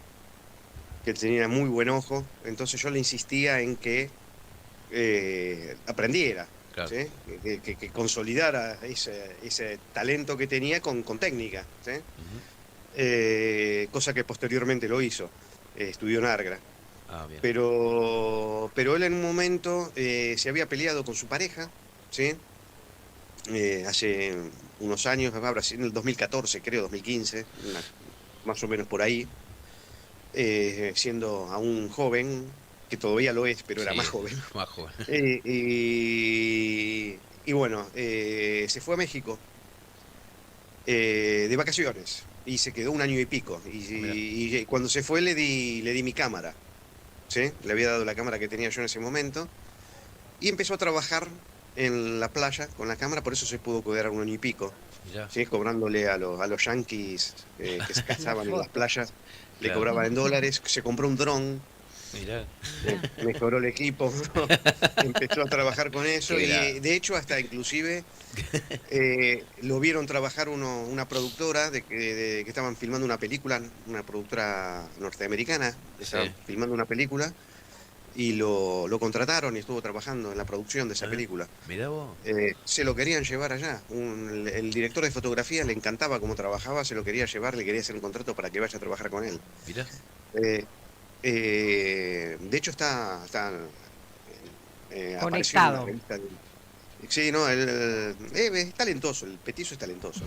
tenía muy buen ojo, entonces yo le insistía en que aprendiera, claro. ¿sí? que consolidara ese talento que tenía con técnica, ¿sí? Cosa que posteriormente lo hizo, estudió en Argra. Bien. Pero él en un momento se había peleado con su pareja, ¿sí? Hace unos años, en el 2014, creo, 2015, más o menos por ahí, siendo aún joven, que todavía lo es, pero era más joven. Más joven. Y bueno, se fue a México de vacaciones y se quedó un año y pico. Y cuando se fue le di mi cámara, ¿sí? Le había dado la cámara que tenía yo en ese momento y empezó a trabajar en la playa con la cámara, por eso se pudo quedar un año y pico, ¿sí? Cobrándole a los yanquis que se cazaban en las playas, le cobraban en dólares, se compró un dron, mejoró el equipo, empezó a trabajar con eso y de hecho hasta inclusive lo vieron trabajar una productora que estaban filmando una película, una productora norteamericana, estaban filmando una película. Y lo contrataron y estuvo trabajando en la producción de esa película. Mirá vos. Se lo querían llevar allá. El director de fotografía le encantaba cómo trabajaba, se lo quería llevar, le quería hacer un contrato para que vaya a trabajar con él. Mirá. De hecho está conectado. Sí, no, es talentoso, el petizo es talentoso.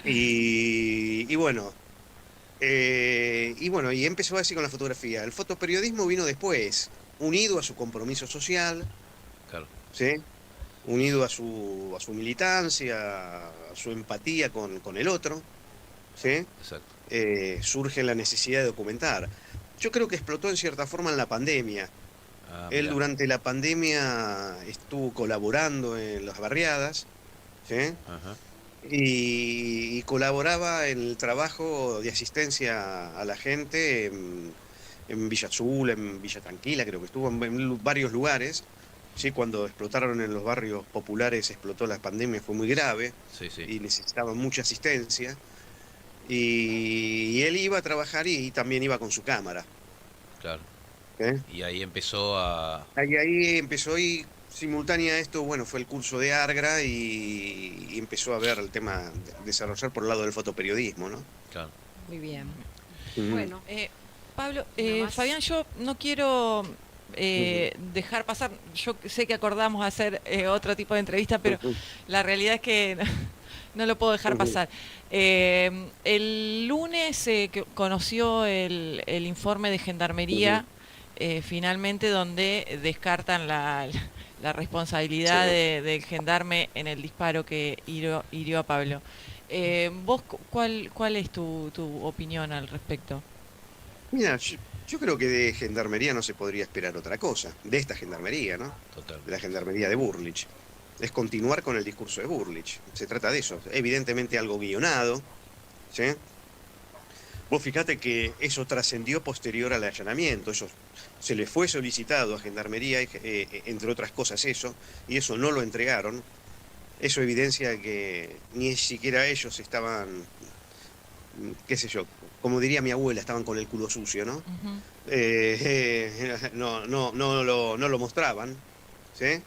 y bueno. Y empezó así con la fotografía. El fotoperiodismo vino después, unido a su compromiso social, claro. ¿sí? Unido a su militancia, a su empatía con el otro, ¿sí? Exacto. Surge la necesidad de documentar. Yo creo que explotó en cierta forma en la pandemia. Él durante la pandemia estuvo colaborando en las barriadas, ¿sí? Ajá. Y colaboraba en el trabajo de asistencia a la gente en Villa Azul, en Villa Tranquila, creo que estuvo en varios lugares. Sí, cuando explotaron en los barrios populares, explotó la pandemia, fue muy grave y necesitaban mucha asistencia. Y él iba a trabajar y también iba con su cámara. Claro. Y ahí empezó a... Ahí empezó y... Simultánea a esto, bueno, fue el curso de Argra y empezó a ver el tema de desarrollar por el lado del fotoperiodismo, ¿no? Claro. Muy bien. Bueno, Pablo, Fabián, yo no quiero dejar pasar, yo sé que acordamos hacer otro tipo de entrevista, pero la realidad es que no lo puedo dejar pasar. El lunes que conoció el informe de Gendarmería, finalmente, donde descartan la responsabilidad del gendarme en el disparo que hirió a Pablo. ¿Vos cuál es tu opinión al respecto? Mira, yo creo que de Gendarmería no se podría esperar otra cosa, de esta Gendarmería, ¿no? Total. De la Gendarmería de Burlich. Es continuar con el discurso de Burlich. Se trata de eso. Evidentemente algo guionado, ¿sí? Vos fijate que eso trascendió posterior al allanamiento. Eso se le fue solicitado a Gendarmería, entre otras cosas eso, y eso no lo entregaron. Eso evidencia que ni siquiera ellos estaban, qué sé yo, como diría mi abuela, estaban con el culo sucio, ¿no? No lo mostraban, ¿sí?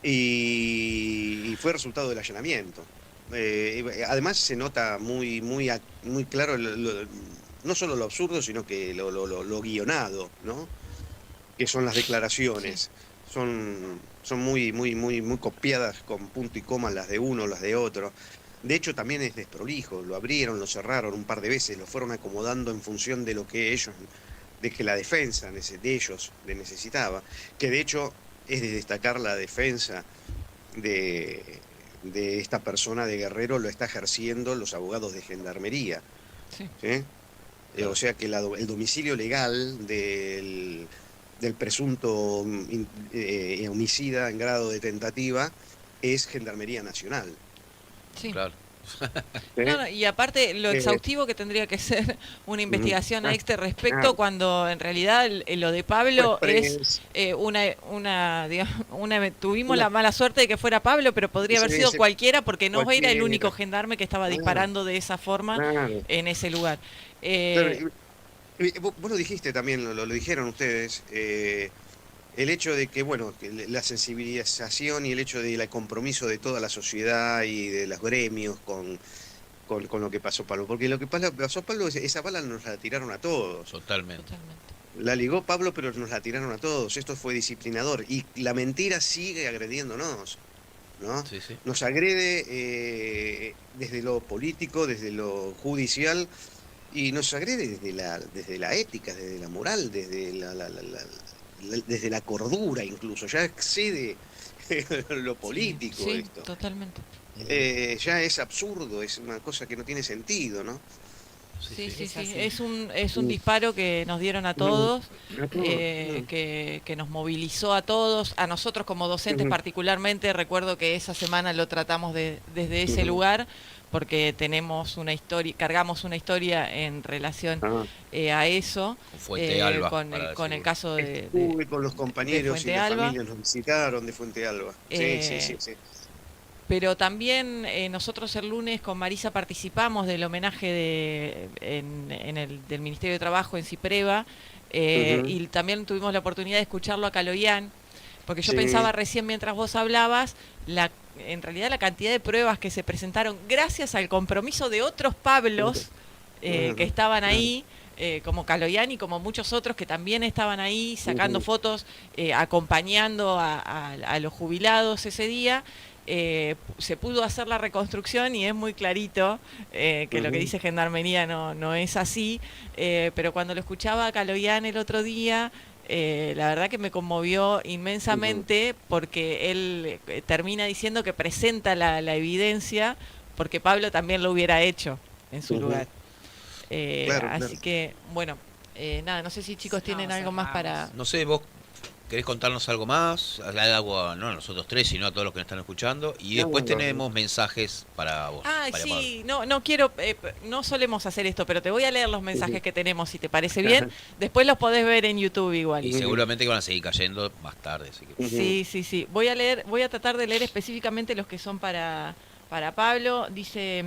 Y fue resultado del allanamiento. Además se nota muy claro no solo lo absurdo, sino que lo guionado, ¿no? Que son las declaraciones. Son muy copiadas con punto y coma, las de uno, las de otro. De hecho, también es desprolijo. Lo abrieron, lo cerraron un par de veces, lo fueron acomodando en función de lo que ellos, de que la defensa de ellos le necesitaba. Que de hecho es de destacar la defensa de esta persona de Guerrero, lo está ejerciendo los abogados de Gendarmería. Sí. ¿Sí? O sea que el domicilio legal del presunto homicida en grado de tentativa es Gendarmería Nacional. Sí. Claro. No, y aparte lo exhaustivo que tendría que ser una investigación a este respecto, cuando en realidad lo de Pablo es tuvimos la mala suerte de que fuera Pablo, pero podría haber sido cualquiera, porque no era el único gendarme que estaba disparando de esa forma en ese lugar. Vos lo dijiste también, lo dijeron ustedes, el hecho de que, bueno, que la sensibilización y el hecho del compromiso de toda la sociedad y de los gremios con lo que pasó Pablo. Porque lo que pasó Pablo, esa bala nos la tiraron a todos. Totalmente. La ligó Pablo, pero nos la tiraron a todos. Esto fue disciplinador. Y la mentira sigue agrediéndonos, ¿no? Sí, sí. Nos agrede desde lo político, desde lo judicial, y nos agrede desde la ética, desde la moral, desde la cordura incluso, ya excede lo político esto. Totalmente. Ya es absurdo, es una cosa que no tiene sentido, ¿no? Sí. Es un disparo que nos dieron a todos, que nos movilizó a todos, a nosotros como docentes particularmente. Recuerdo que esa semana lo tratamos desde ese lugar, porque tenemos una historia, cargamos una historia en relación a eso, con el caso de con los compañeros y las familias nos visitaron de Fuente Alba. Sí. Pero también nosotros el lunes con Marisa participamos del homenaje del Ministerio de Trabajo en Cipreva, y también tuvimos la oportunidad de escucharlo a Caloyán, porque yo pensaba recién mientras vos hablabas, en realidad la cantidad de pruebas que se presentaron gracias al compromiso de otros Pablos que estaban ahí, como Caloyán y como muchos otros que también estaban ahí sacando fotos, acompañando a los jubilados ese día. Se pudo hacer la reconstrucción y es muy clarito que lo que dice Gendarmería no es así, pero cuando lo escuchaba a Caloyán el otro día, la verdad que me conmovió inmensamente, porque él termina diciendo que presenta la evidencia porque Pablo también lo hubiera hecho en su lugar. Así que, bueno, nada, no sé si chicos tienen algo más para... No sé, vos querés contarnos algo más, algo, no a nosotros tres, sino a todos los que nos están escuchando, y después tenemos mensajes para vos. Sí, no quiero, no solemos hacer esto, pero te voy a leer los mensajes que tenemos, si te parece bien. Después los podés ver en YouTube igual. Y seguramente que van a seguir cayendo más tarde. Así que... Sí. Voy a tratar de leer específicamente los que son para Pablo. Dice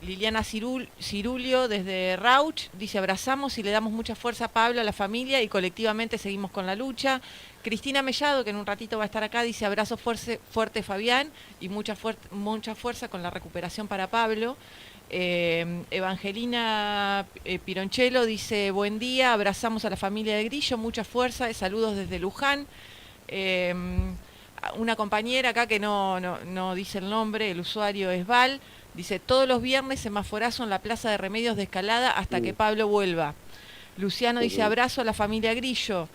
Liliana Cirulio desde Rauch, dice: abrazamos y le damos mucha fuerza a Pablo, a la familia, y colectivamente seguimos con la lucha. Cristina Mellado, que en un ratito va a estar acá, dice: abrazo fuerte Fabián, y mucha fuerza con la recuperación para Pablo. Evangelina Pironchelo dice, buen día, abrazamos a la familia de Grillo, mucha fuerza, saludos desde Luján. Una compañera acá que no dice el nombre, el usuario es Val, dice, todos los viernes semaforazo en la Plaza de Remedios de Escalada hasta que Pablo vuelva. Luciano dice, abrazo a la familia Grillo.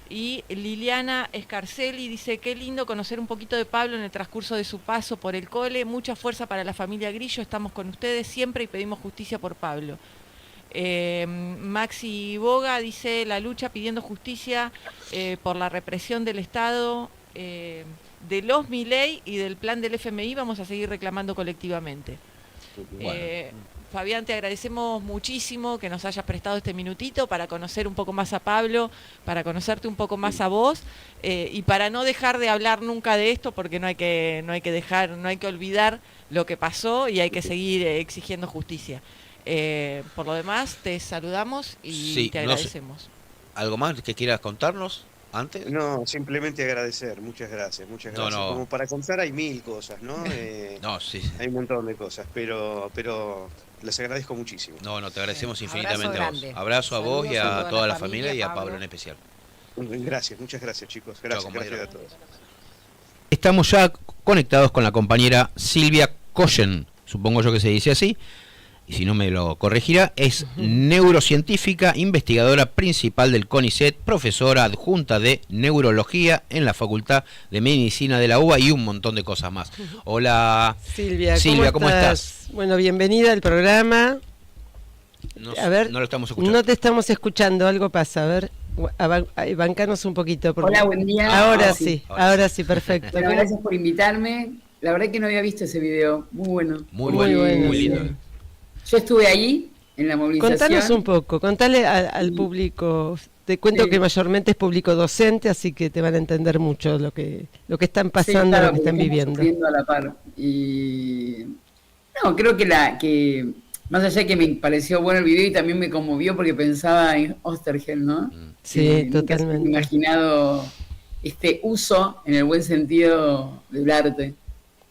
Y Liliana Escarcelli dice, qué lindo conocer un poquito de Pablo en el transcurso de su paso por el cole, mucha fuerza para la familia Grillo, estamos con ustedes siempre y pedimos justicia por Pablo. Maxi Boga dice, la lucha pidiendo justicia por la represión del Estado, de los Milei y del plan del FMI, vamos a seguir reclamando colectivamente. Fabián, te agradecemos muchísimo que nos hayas prestado este minutito para conocer un poco más a Pablo, para conocerte un poco más a vos, y para no dejar de hablar nunca de esto, porque no hay que olvidar lo que pasó y hay que seguir exigiendo justicia. Por lo demás, te saludamos y te agradecemos. ¿Algo más que quieras contarnos antes? No, simplemente agradecer, muchas gracias. No. Como para contar hay 1000 cosas, ¿no? Sí. Hay un montón de cosas, pero les agradezco muchísimo. No, te agradecemos infinitamente a vos. Abrazo a vos y a toda la familia y a Pablo en especial. Gracias, muchas gracias, chicos. Gracias a todos. Estamos ya conectados con la compañera Silvia Koyen, supongo yo que se dice así, y si no me lo corregirá, es neurocientífica, investigadora principal del CONICET, profesora adjunta de neurología en la Facultad de Medicina de la UBA y un montón de cosas más. Hola Silvia, ¿cómo estás? Bueno, bienvenida al programa. A ver, no lo estamos escuchando. No te estamos escuchando, algo pasa, a ver, bancanos un poquito. Hola, buen día. Ahora sí, perfecto. Bueno, gracias por invitarme. La verdad que no había visto ese video, muy bueno. Muy bueno, muy lindo. Yo estuve ahí, en la movilización. Contanos un poco, contale al público. Te cuento que mayormente es público docente, así que te van a entender mucho lo que están pasando, claro, lo que están viviendo. A la par. Y no, creo que más allá de que me pareció bueno el video y también me conmovió porque pensaba en Osterheld, ¿no? Sí, totalmente. Nunca he imaginado este uso, en el buen sentido, del arte.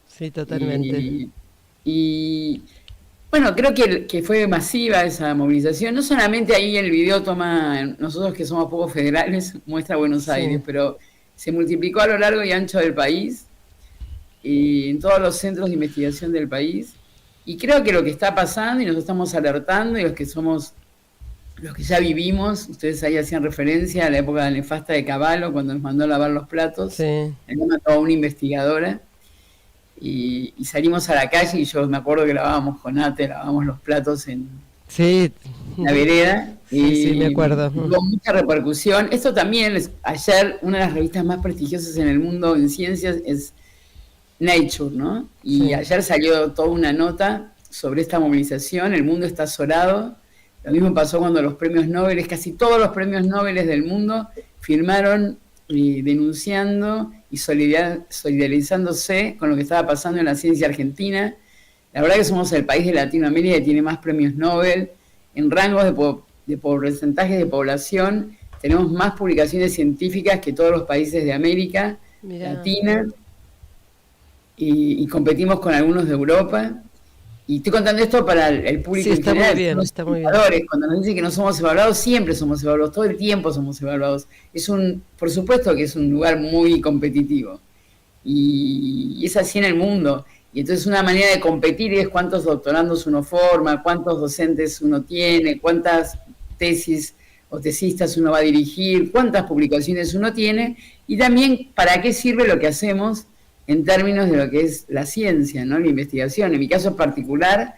Sí, totalmente. Y bueno, creo que fue masiva esa movilización. No solamente ahí en el video toma, nosotros que somos poco federales, muestra Buenos Aires, pero se multiplicó a lo largo y ancho del país, y en todos los centros de investigación del país. Y creo que lo que está pasando, y nos estamos alertando, y los que ya vivimos, ustedes ahí hacían referencia a la época nefasta de Cavallo, cuando nos mandó a lavar los platos, él mató a una investigadora, y salimos a la calle, y yo me acuerdo que lavábamos los platos en la vereda, sí, me acuerdo. Tuvo mucha repercusión. Esto también, ayer, una de las revistas más prestigiosas en el mundo en ciencias es Nature, ¿no? Y ayer salió toda una nota sobre esta movilización, el mundo está azorado. Lo mismo pasó cuando los premios Nobel, casi todos los premios Nobel del mundo firmaron denunciando y solidarizándose con lo que estaba pasando en la ciencia argentina. La verdad que somos el país de Latinoamérica que tiene más premios Nobel. En rangos de porcentajes de población tenemos más publicaciones científicas que todos los países de América Latina. Y competimos con algunos de Europa. Y estoy contando esto para el público en general. Está muy bien. Cuando nos dicen que no somos evaluados, siempre somos evaluados, todo el tiempo somos evaluados. Por supuesto que es un lugar muy competitivo. Y es así en el mundo. Y entonces una manera de competir es cuántos doctorandos uno forma, cuántos docentes uno tiene, cuántas tesis o tesistas uno va a dirigir, cuántas publicaciones uno tiene, y también para qué sirve lo que hacemos en términos de lo que es la ciencia, ¿no? La investigación. En mi caso particular,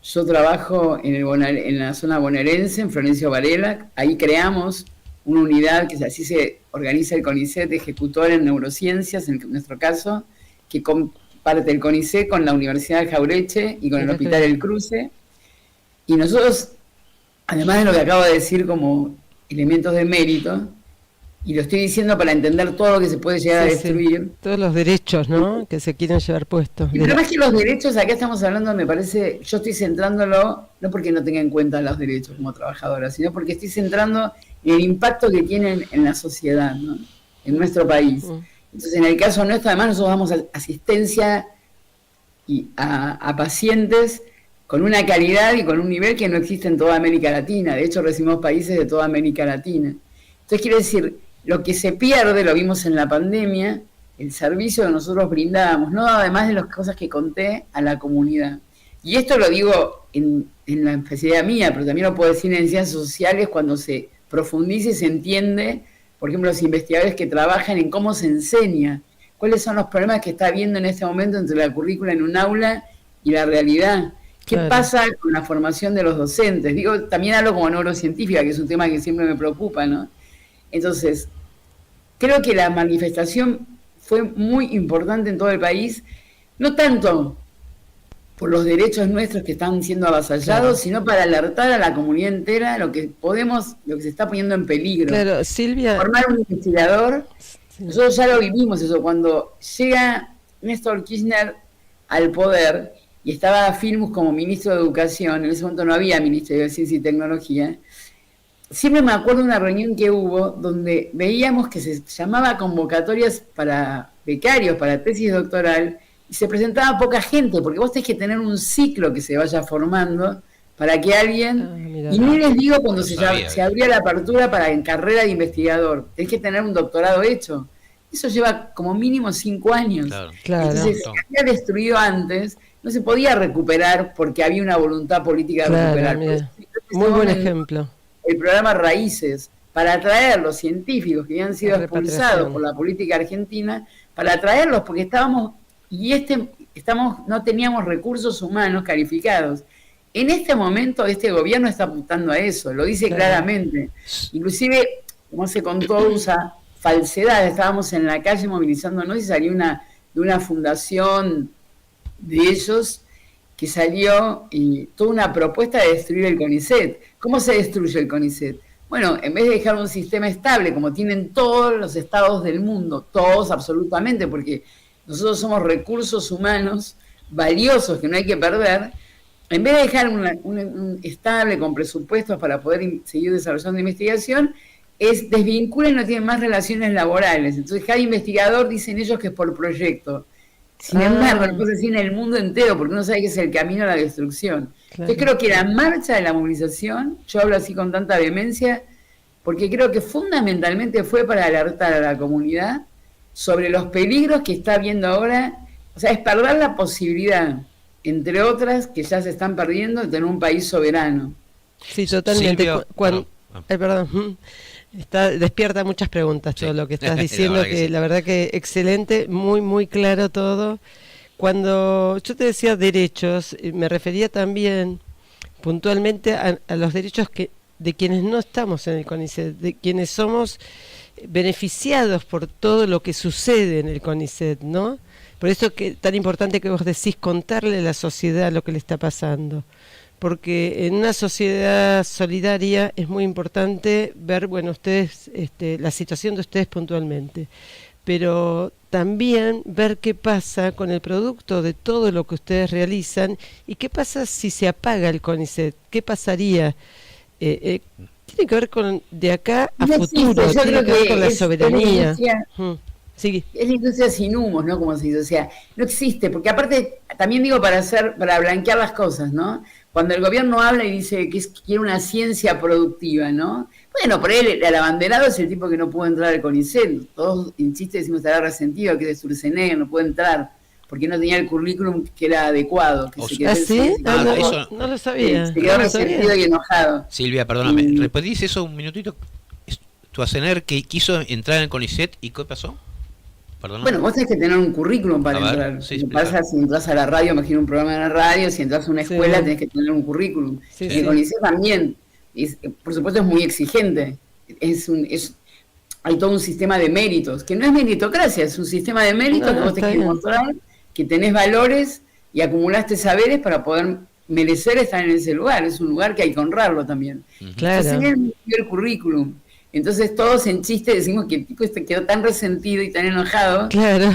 yo trabajo en la zona bonaerense, en Florencio Varela. Ahí creamos una unidad, que así se organiza el CONICET, ejecutor en neurociencias, en nuestro caso, que comparte el CONICET con la Universidad de Jaureche y con el Hospital El Cruce. Y nosotros, además de lo que acabo de decir como elementos de mérito, y lo estoy diciendo para entender todo lo que se puede llegar a destruir. Todos los derechos, ¿no?, que se quieren llevar puestos. Pero más que los derechos, acá estamos hablando, me parece, yo estoy centrándolo, no porque no tenga en cuenta los derechos como trabajadora, sino porque estoy centrando en el impacto que tienen en la sociedad, ¿no?, en nuestro país. Entonces, en el caso nuestro, además, nosotros damos asistencia a pacientes con una calidad y con un nivel que no existe en toda América Latina. De hecho, recibimos países de toda América Latina. Entonces, quiere decir, lo que se pierde, lo vimos en la pandemia, el servicio que nosotros brindábamos, no además de las cosas que conté, a la comunidad. Y esto lo digo en la especialidad mía, pero también lo puedo decir en ciencias sociales cuando se profundiza y se entiende, por ejemplo, los investigadores que trabajan en cómo se enseña, cuáles son los problemas que está habiendo en este momento entre la currícula en un aula y la realidad. ¿Qué pasa con la formación de los docentes? Digo, también hablo como neurocientífica, que es un tema que siempre me preocupa, ¿no? Entonces, creo que la manifestación fue muy importante en todo el país, no tanto por los derechos nuestros que están siendo avasallados, sino para alertar a la comunidad entera lo que se está poniendo en peligro. Claro, Silvia. Formar un investigador, nosotros ya lo vivimos eso, cuando llega Néstor Kirchner al poder y estaba Filmus como ministro de Educación, en ese momento no había Ministerio de Ciencia y Tecnología, siempre me acuerdo de una reunión que hubo donde veíamos que se llamaba convocatorias para becarios, para tesis doctoral, y se presentaba poca gente, porque vos tenés que tener un ciclo que se vaya formando para que alguien... y ni les digo cuando se abría la apertura para en carrera de investigador, tenés que tener un doctorado hecho. Eso lleva como mínimo 5 años. Claro. Entonces, se había destruido antes, no se podía recuperar porque había una voluntad política de recuperar. Muy buen ejemplo. El programa Raíces, para atraer los científicos que habían sido expulsados por la política argentina, para atraerlos porque no teníamos recursos humanos calificados. En este momento este gobierno está apuntando a eso, lo dice claramente. Inclusive, como se contó, usa falsedad. Estábamos en la calle movilizándonos y salió de una fundación de ellos que salió y toda una propuesta de destruir el CONICET. ¿Cómo se destruye el CONICET? Bueno, en vez de dejar un sistema estable como tienen todos los estados del mundo, todos absolutamente, porque nosotros somos recursos humanos valiosos que no hay que perder, en vez de dejar un estable con presupuestos para poder seguir desarrollando investigación, es desvincula y no tiene más relaciones laborales. Entonces cada investigador, dicen ellos, que es por proyecto. Sin embargo, entonces sí en el mundo entero, porque uno sabe que es el camino a la destrucción. Entonces creo que la marcha de la movilización, yo hablo así con tanta vehemencia, porque creo que fundamentalmente fue para alertar a la comunidad sobre los peligros que está viendo ahora. O sea, es perder la posibilidad, entre otras, que ya se están perdiendo, de tener un país soberano. Sí, totalmente. Perdón. Despierta muchas preguntas todo lo que estás diciendo, la verdad que excelente, muy muy claro todo. Cuando yo te decía derechos, me refería también puntualmente a los derechos de quienes no estamos en el CONICET, de quienes somos beneficiados por todo lo que sucede en el CONICET, ¿no? Por eso que tan importante que vos decís contarle a la sociedad lo que le está pasando. Porque en una sociedad solidaria es muy importante ver, bueno, ustedes, la situación de ustedes puntualmente, pero también ver qué pasa con el producto de todo lo que ustedes realizan y qué pasa si se apaga el CONICET, qué pasaría. Tiene que ver con de acá a futuro, tiene que ver con la soberanía. Sí. Es la industria sin humos, ¿no? Como se dice, o sea, no existe, porque aparte, también digo para blanquear las cosas, ¿no? Cuando el gobierno habla y dice que quiere una ciencia productiva, ¿no? Bueno, por él el abanderado es el tipo que no pudo entrar al CONICET. Todos, en chiste, decimos estará resentido, que es de Sturzenegger, no puede entrar, porque no tenía el currículum que era adecuado. Que ¿sí? No lo sabía. Se quedó resentido y enojado. Silvia, perdóname, ¿repetís eso un minutito? Sturzenegger que quiso entrar en el CONICET, ¿y qué pasó? Perdona. Bueno, vos tenés que tener un currículum para entrar. Si entras a la radio, imagino un programa en la radio, si entras a una escuela tenés que tener un currículum. Y el CONICET también, por supuesto, es muy exigente. Hay todo un sistema de méritos, que no es meritocracia, es un sistema de méritos que vos tenés que demostrar que tenés valores y acumulaste saberes para poder merecer estar en ese lugar. Es un lugar que hay que honrarlo también. Claro. Entonces, el currículum. Entonces todos en chiste decimos que el tipo quedó tan resentido y tan enojado. Claro.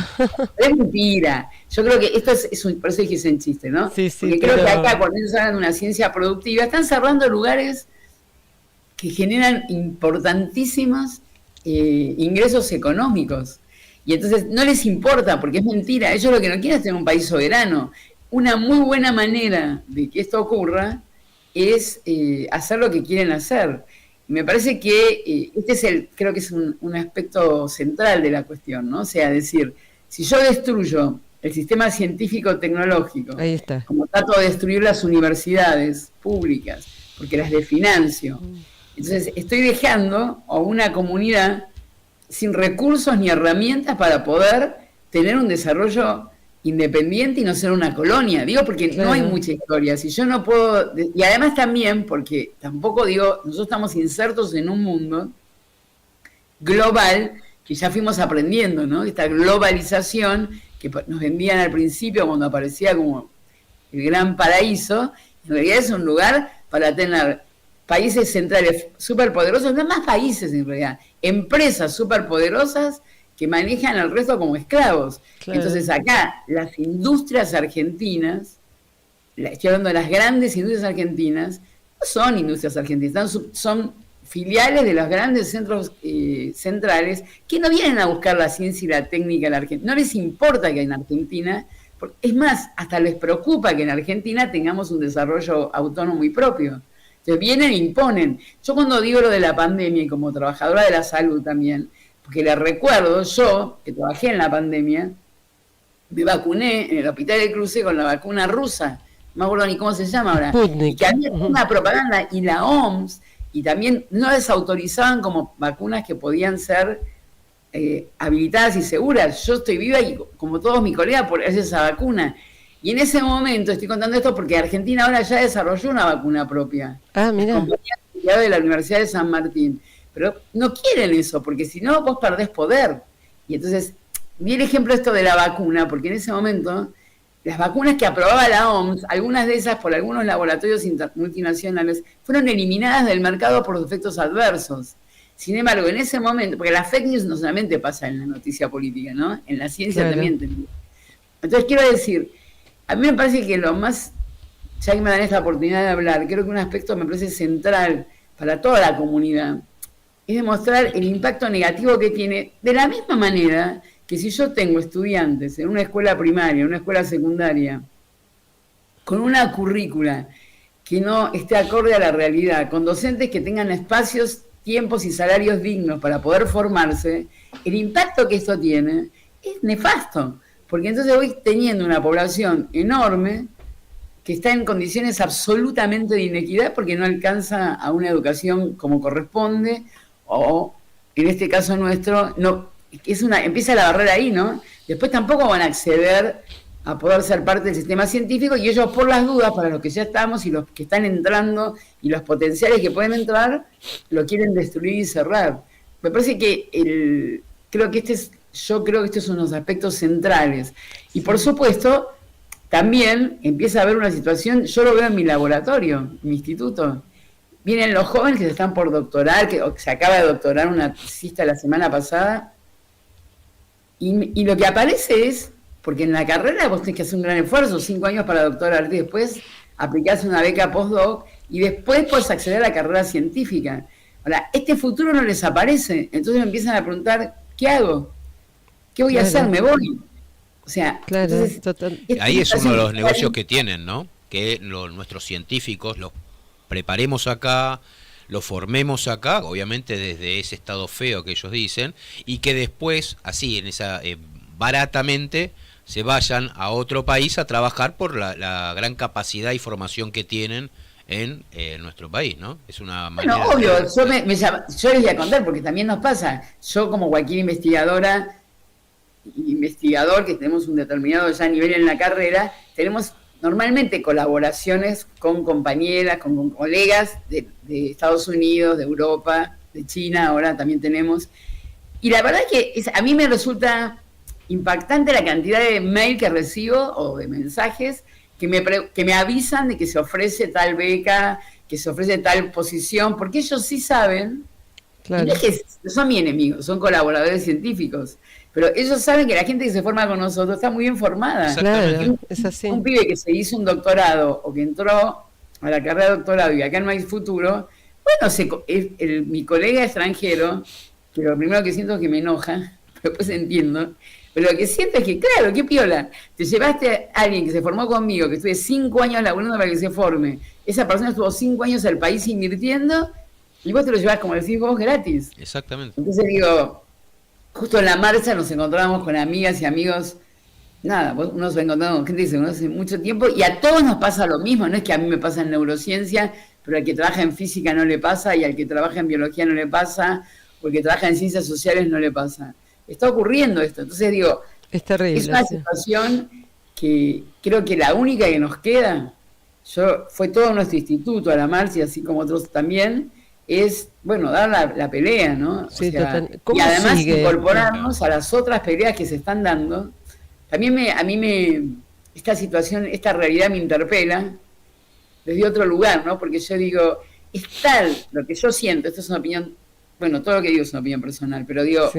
Es mentira. Yo creo que esto por eso dije en chiste, ¿no? Sí, porque creo que acá, cuando ellos hablan de una ciencia productiva, están cerrando lugares que generan importantísimos ingresos económicos. Y entonces no les importa, porque es mentira. Ellos lo que no quieren es tener un país soberano. una muy buena manera de que esto ocurra es hacer lo que quieren hacer. Y me parece que este es creo que es un aspecto central de la cuestión, ¿no? O sea, decir, si yo destruyo el sistema científico-tecnológico, ahí está, como trato de destruir las universidades públicas, porque las desfinancio, entonces estoy dejando a una comunidad sin recursos ni herramientas para poder tener un desarrollo independiente y no ser una colonia. Digo, porque no hay mucha historia. Si yo no puedo... Y además también, porque tampoco digo, nosotros estamos insertos en un mundo global que ya fuimos aprendiendo, ¿no? Esta globalización que nos vendían al principio cuando aparecía como el gran paraíso, en realidad es un lugar para tener países centrales superpoderosos, no más países en realidad, empresas superpoderosas que manejan al resto como esclavos. Claro. Entonces acá las industrias argentinas, estoy hablando de las grandes industrias argentinas, no son industrias argentinas, son filiales de los grandes centros centrales que no vienen a buscar la ciencia y la técnica en la Argentina. No les importa que en Argentina, es más, hasta les preocupa que en Argentina tengamos un desarrollo autónomo y propio. Entonces vienen e imponen. Yo cuando digo lo de la pandemia y como trabajadora de la salud también, porque les recuerdo, yo, que trabajé en la pandemia, me vacuné en el Hospital del Cruce con la vacuna rusa, no me acuerdo ni cómo se llama ahora, Sputnik. Y que había una propaganda, y la OMS, y también no les autorizaban como vacunas que podían ser habilitadas y seguras. Yo estoy viva y como todos mis colegas por esa vacuna. Y en ese momento, estoy contando esto porque Argentina ahora ya desarrolló una vacuna propia. Ah, mira. Compañía de la Universidad de San Martín. Pero no quieren eso, porque si no, vos perdés poder. Y entonces, vi el ejemplo esto de la vacuna, porque en ese momento, las vacunas que aprobaba la OMS, algunas de esas por algunos laboratorios multinacionales, fueron eliminadas del mercado por efectos adversos. Sin embargo, en ese momento, porque las fake news no solamente pasa en la noticia política, ¿no? En la ciencia también. Entonces, quiero decir, a mí me parece que lo más, ya que me dan esta oportunidad de hablar, creo que un aspecto me parece central para toda la comunidad, es demostrar el impacto negativo que tiene, de la misma manera que si yo tengo estudiantes en una escuela primaria, en una escuela secundaria, con una currícula que no esté acorde a la realidad, con docentes que tengan espacios, tiempos y salarios dignos para poder formarse, el impacto que esto tiene es nefasto, porque entonces voy teniendo una población enorme que está en condiciones absolutamente de inequidad porque no alcanza a una educación como corresponde, o en este caso nuestro, no, empieza la barrera ahí, ¿no? Después tampoco van a acceder a poder ser parte del sistema científico y ellos por las dudas, para los que ya estamos y los que están entrando y los potenciales que pueden entrar, lo quieren destruir y cerrar. Me parece que yo creo que este es uno de los aspectos centrales. Y por supuesto, también empieza a haber una situación, yo lo veo en mi laboratorio, en mi instituto. Vienen los jóvenes que se están por doctorar, que se acaba de doctorar una tesista la semana pasada, y lo que aparece es, porque en la carrera vos tenés que hacer un gran esfuerzo, 5 años para doctorarte, y después aplicás una beca postdoc, y después podés acceder a la carrera científica. Ahora, este futuro no les aparece, entonces me empiezan a preguntar, ¿qué hago? ¿Qué voy a hacer? ¿Me voy? O sea, entonces, ahí es uno de los negocios que tienen, ¿no? Que nuestros científicos los preparemos acá, lo formemos acá, obviamente desde ese estado feo que ellos dicen, y que después, así, en esa baratamente, se vayan a otro país a trabajar por la gran capacidad y formación que tienen en nuestro país, ¿no? Es una manera... Bueno, obvio, yo les voy a contar, porque también nos pasa, yo como cualquier investigador que tenemos un determinado ya nivel en la carrera, tenemos normalmente colaboraciones con compañeras, con colegas de Estados Unidos, de Europa, de China, ahora también tenemos. Y la verdad es que a mí me resulta impactante la cantidad de mail que recibo o de mensajes que me avisan de que se ofrece tal beca, que se ofrece tal posición, porque ellos sí saben, claro. Y no es que son mi enemigo, son colaboradores científicos, pero ellos saben que la gente que se forma con nosotros está muy bien formada. Claro, es así. Un pibe que se hizo un doctorado o que entró a la carrera de doctorado y acá no hay futuro, bueno, mi colega extranjero, que lo primero que siento es que me enoja, después entiendo. Pero lo que siento es que, claro, qué piola. Te llevaste a alguien que se formó conmigo, que estuve 5 años laburando para que se forme. Esa persona estuvo 5 años al país invirtiendo y vos te lo llevás, como decís vos, gratis. Exactamente. Entonces digo, justo en la marcha nos encontramos con amigas y amigos. Nada, uno se va encontrando con gente que se conoce hace mucho tiempo y a todos nos pasa lo mismo. No es que a mí me pasa en neurociencia, pero al que trabaja en física no le pasa y al que trabaja en biología no le pasa, o el que trabaja en ciencias sociales no le pasa. Está ocurriendo esto. Entonces digo, es terrible, es una situación que creo que la única que nos queda, fue todo nuestro instituto a la marcha, así como otros también, es, bueno, dar la pelea, ¿no? Sí, o sea, ¿cómo y además sigue? Incorporarnos a las otras peleas que se están dando. También esta situación, esta realidad me interpela desde otro lugar, ¿no? Porque yo digo, es tal lo que yo siento, esto es una opinión, bueno, todo lo que digo es una opinión personal, pero digo,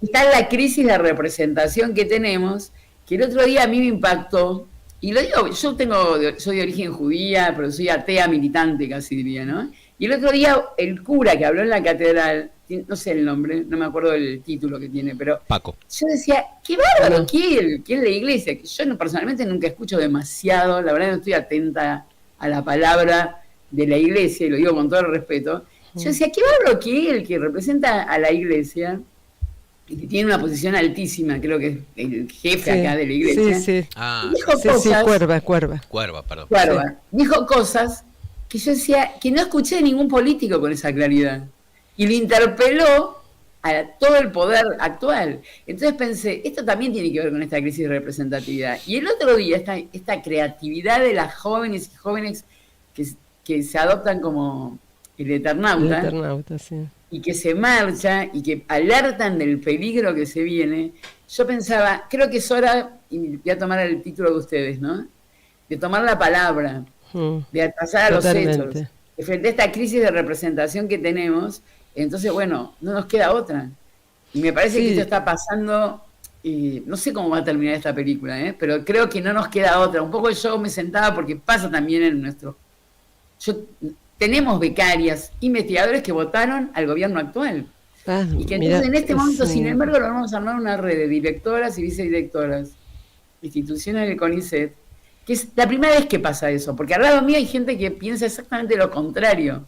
es tal la crisis de representación que tenemos, que el otro día a mí me impactó, y lo digo, soy de origen judía, pero soy atea militante casi diría, ¿no? Y el otro día el cura que habló en la catedral, no sé el nombre, no me acuerdo el título que tiene, pero Paco. Yo decía, qué bárbaro, ¿qué es la iglesia? Que yo personalmente nunca escucho demasiado, la verdad no estoy atenta a la palabra de la iglesia, y lo digo con todo el respeto. Yo decía, qué bárbaro que el que representa a la iglesia, y que tiene una posición altísima, creo que es el jefe acá de la iglesia, dijo cosas... Cuerva, perdón. Dijo cosas que yo decía, que no escuché de ningún político con esa claridad. Y lo interpeló a todo el poder actual. Entonces pensé, esto también tiene que ver con esta crisis de representatividad. Y el otro día, esta creatividad de las jóvenes y jóvenes que se adoptan como el Eternauta, sí. Y que se marcha y que alertan del peligro que se viene, yo pensaba, creo que es hora, y voy a tomar el título de ustedes, ¿no? De tomar la palabra, de pasar a los hechos. De frente a esta crisis de representación que tenemos, entonces, bueno, no nos queda otra. Y me parece que esto está pasando, y no sé cómo va a terminar esta película, pero creo que no nos queda otra. Un poco yo me sentaba porque pasa también en nuestro... Tenemos becarias, investigadores que votaron al gobierno actual. Y que entonces en este momento, sin embargo, lo vamos a armar una red de directoras y vicedirectoras, instituciones del CONICET, que es la primera vez que pasa eso, porque al lado mío hay gente que piensa exactamente lo contrario,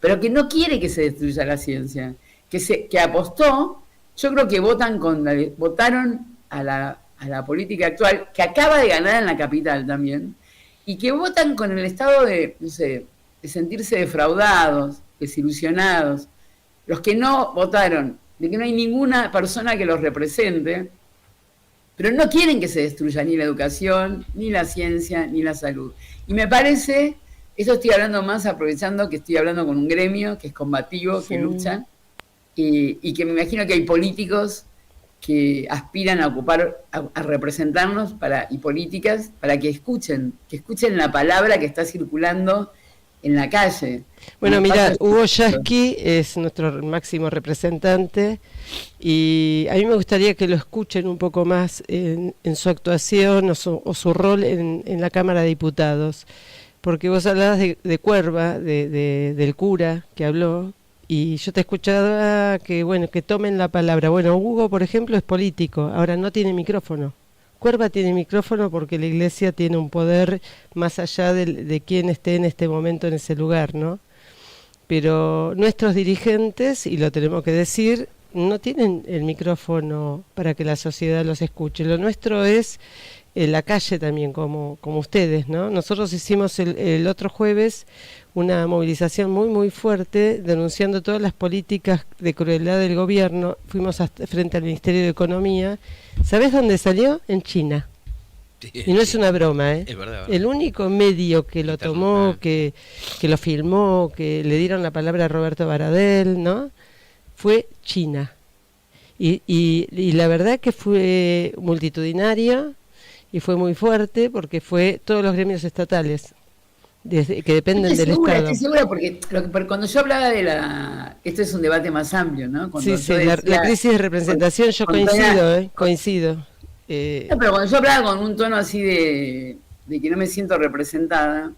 pero que no quiere que se destruya la ciencia, que apostó, yo creo que votaron a la política actual, que acaba de ganar en la capital también, y que votan con el estado de, no sé, de sentirse defraudados, desilusionados, los que no votaron, de que no hay ninguna persona que los represente, pero no quieren que se destruya ni la educación, ni la ciencia, ni la salud. Y me parece, eso estoy hablando más aprovechando que estoy hablando con un gremio que es combativo, que lucha, y que me imagino que hay políticos que aspiran a ocupar, a representarnos y políticas para que escuchen la palabra que está circulando en la calle. Bueno, mira, Hugo Yasky es nuestro máximo representante y a mí me gustaría que lo escuchen un poco más en su actuación o su rol en la Cámara de Diputados, porque vos hablabas de Cuerva, del cura que habló, y yo te escuchaba que tomen la palabra. Bueno, Hugo, por ejemplo, es político, ahora no tiene micrófono. Cuerva tiene micrófono porque la iglesia tiene un poder más allá de quién esté en este momento en ese lugar, ¿no? Pero nuestros dirigentes, y lo tenemos que decir, no tienen el micrófono para que la sociedad los escuche. Lo nuestro es en la calle también, como ustedes, ¿no? Nosotros hicimos el otro jueves una movilización muy, muy fuerte denunciando todas las políticas de crueldad del gobierno. Fuimos frente al Ministerio de Economía. ¿Sabés dónde salió? En China. Y no es una broma, ¿eh? Es verdad. El único medio que lo tomó, que lo filmó, que le dieron la palabra a Roberto Baradel, ¿no? Fue China. Y la verdad que fue multitudinaria y fue muy fuerte porque fue todos los gremios estatales que dependen del Estado. Estoy segura porque cuando yo hablaba esto es un debate más amplio, ¿no? Cuando la crisis de representación, yo coincido. No, pero cuando yo hablaba con un tono así de que no me siento representada,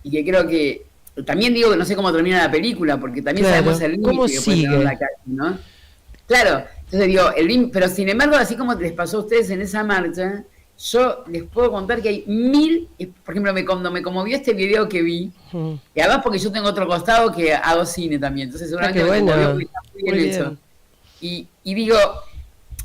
y que creo que, también digo que no sé cómo termina la película, porque también sabemos el límite que puede tener la calle, ¿no? Claro, Entonces digo, pero sin embargo, así como les pasó a ustedes en esa marcha, yo les puedo contar que hay 1000, por ejemplo, cuando me conmovió este video que vi, y además porque yo tengo otro costado que hago cine también, entonces seguramente me conmovió porque está muy bien hecho. Y digo,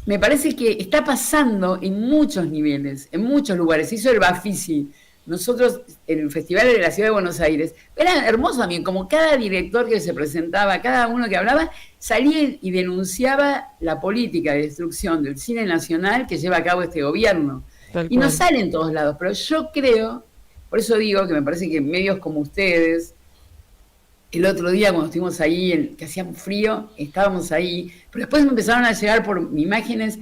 me parece que está pasando en muchos niveles, en muchos lugares. Se hizo el Bafisi. Nosotros, en el Festival de la Ciudad de Buenos Aires, era hermoso también, como cada director que se presentaba, cada uno que hablaba, salía y denunciaba la política de destrucción del cine nacional que lleva a cabo este gobierno. Y no sale en todos lados, pero yo creo, por eso digo que me parece que medios como ustedes, el otro día cuando estuvimos ahí, que hacía frío, estábamos ahí, pero después me empezaron a llegar por imágenes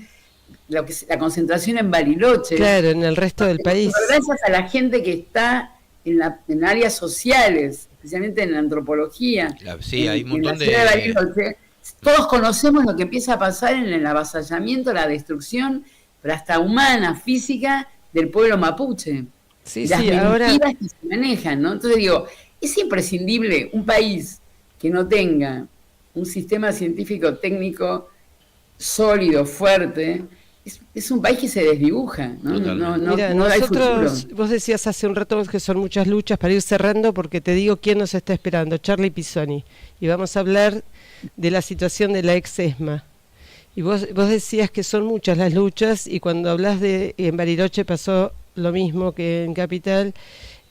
la concentración en Bariloche. Claro, en el resto del país. Gracias a la gente que está en áreas sociales, especialmente en la antropología. Sí, hay un montón de Bariloche, todos conocemos lo que empieza a pasar en el avasallamiento, la destrucción, pero hasta humana, física, del pueblo mapuche. Sí, las ahora que se manejan, ¿no? Entonces digo, es imprescindible un país que no tenga un sistema científico técnico sólido, fuerte. Es un país que se desdibuja, ¿no? Mira, no hay futuro. Vos decías hace un rato que son muchas luchas para ir cerrando, porque te digo quién nos está esperando, Charlie Pisoni. Y vamos a hablar de la situación de la ex-ESMA. Y vos decías que son muchas las luchas, y cuando hablas en Bariloche pasó lo mismo que en Capital.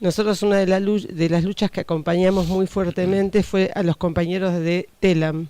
Nosotros una de las luchas que acompañamos muy fuertemente fue a los compañeros de TELAM.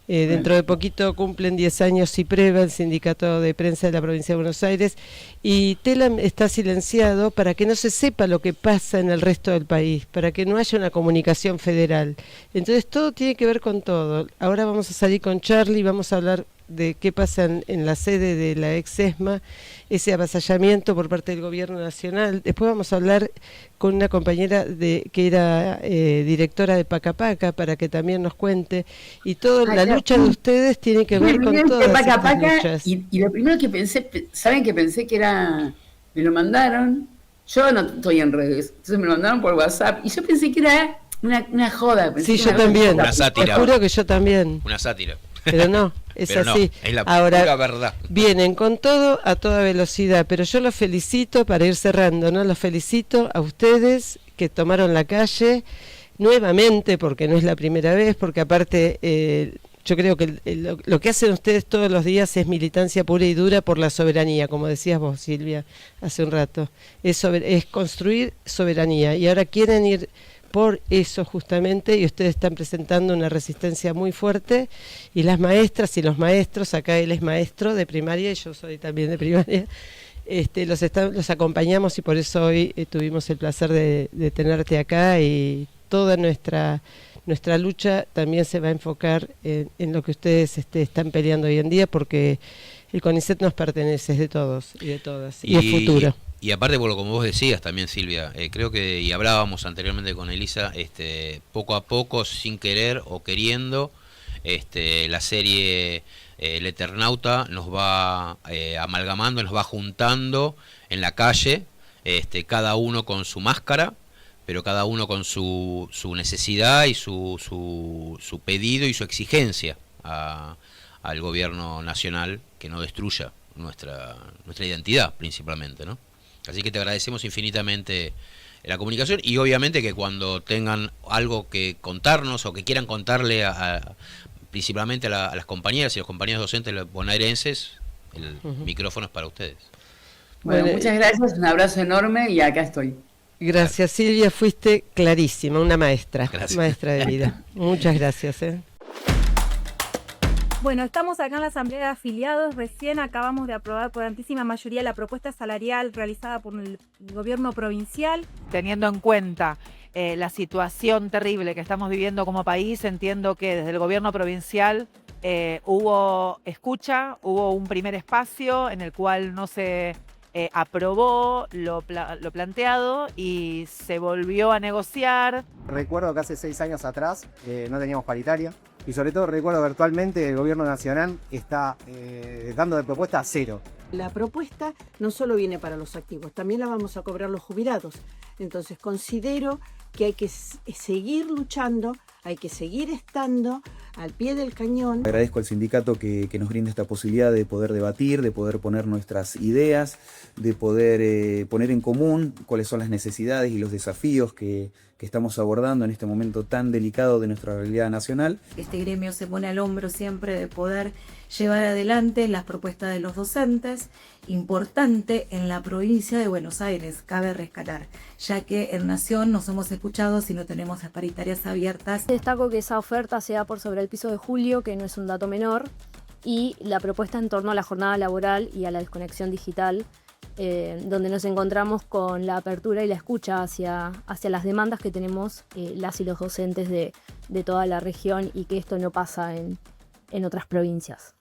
Dentro de poquito cumplen 10 años CIPREVA, el Sindicato de Prensa de la Provincia de Buenos Aires, y TELAM está silenciado para que no se sepa lo que pasa en el resto del país, para que no haya una comunicación federal. Entonces todo tiene que ver con todo. Ahora vamos a salir con Charlie, vamos a hablar de qué pasa en la sede de la ex-ESMA, ese avasallamiento por parte del gobierno nacional. Después vamos a hablar con una compañera que era directora de Paca Paca, para que también nos cuente. Y toda la lucha de ustedes tiene que ver con todas estas luchas. Y lo primero que pensé, ¿saben que pensé que era? Me lo mandaron, yo no estoy en redes, entonces me lo mandaron por WhatsApp, y yo pensé que era una joda. Sí, yo también. Una sátira. Te juro que yo también. Una sátira. Pero no, es pero así. No, es la Ahora, pura verdad. Vienen con todo a toda velocidad, pero yo los felicito, para ir cerrando, ¿no? Los felicito a ustedes que tomaron la calle nuevamente, porque no es la primera vez, porque aparte yo creo que lo que hacen ustedes todos los días es militancia pura y dura por la soberanía, como decías vos, Silvia, hace un rato. Es construir soberanía, y ahora quieren ir por eso justamente, y ustedes están presentando una resistencia muy fuerte, y las maestras y los maestros, acá él es maestro de primaria y yo soy también de primaria, los acompañamos, y por eso hoy tuvimos el placer de tenerte acá, y toda nuestra lucha también se va a enfocar en lo que ustedes están peleando hoy en día, porque el CONICET nos pertenece, es de todos y de todas, y es futuro. Y aparte, por lo como vos decías también, Silvia, creo que, y hablábamos anteriormente con Elisa, poco a poco, sin querer o queriendo, la serie El Eternauta nos va amalgamando, nos va juntando en la calle, cada uno con su máscara, pero cada uno con su necesidad y su pedido y su exigencia al gobierno nacional, que no destruya nuestra identidad principalmente, ¿no? Así que te agradecemos infinitamente la comunicación, y obviamente que cuando tengan algo que contarnos o que quieran contarle principalmente a las compañeras y los compañeros docentes bonaerenses, el micrófono es para ustedes. Bueno, muchas gracias, un abrazo enorme, y acá estoy. Gracias, Silvia, fuiste clarísima, una maestra, maestra de vida. Muchas gracias. Bueno, estamos acá en la Asamblea de Afiliados. Recién acabamos de aprobar por amplísima mayoría la propuesta salarial realizada por el gobierno provincial. Teniendo en cuenta la situación terrible que estamos viviendo como país, entiendo que desde el gobierno provincial hubo escucha, hubo un primer espacio en el cual no se aprobó lo planteado y se volvió a negociar. Recuerdo que hace 6 años atrás no teníamos paritaria. Y sobre todo recuerdo que actualmente el gobierno nacional está dando de propuesta 0. La propuesta no solo viene para los activos, también la vamos a cobrar los jubilados. Entonces considero que hay que seguir luchando, hay que seguir estando al pie del cañón. Agradezco al sindicato que nos brinda esta posibilidad de poder debatir, de poder poner nuestras ideas, de poder poner en común cuáles son las necesidades y los desafíos que estamos abordando en este momento tan delicado de nuestra realidad nacional. Este gremio se pone al hombro siempre de poder llevar adelante las propuestas de los docentes. Importante en la provincia de Buenos Aires, cabe rescatar, ya que en Nación nos hemos escuchado si no tenemos las paritarias abiertas. Destaco que esa oferta sea por sobre el piso de julio, que no es un dato menor, y la propuesta en torno a la jornada laboral y a la desconexión digital, donde nos encontramos con la apertura y la escucha hacia las demandas que tenemos las y los docentes de toda la región, y que esto no pasa en otras provincias.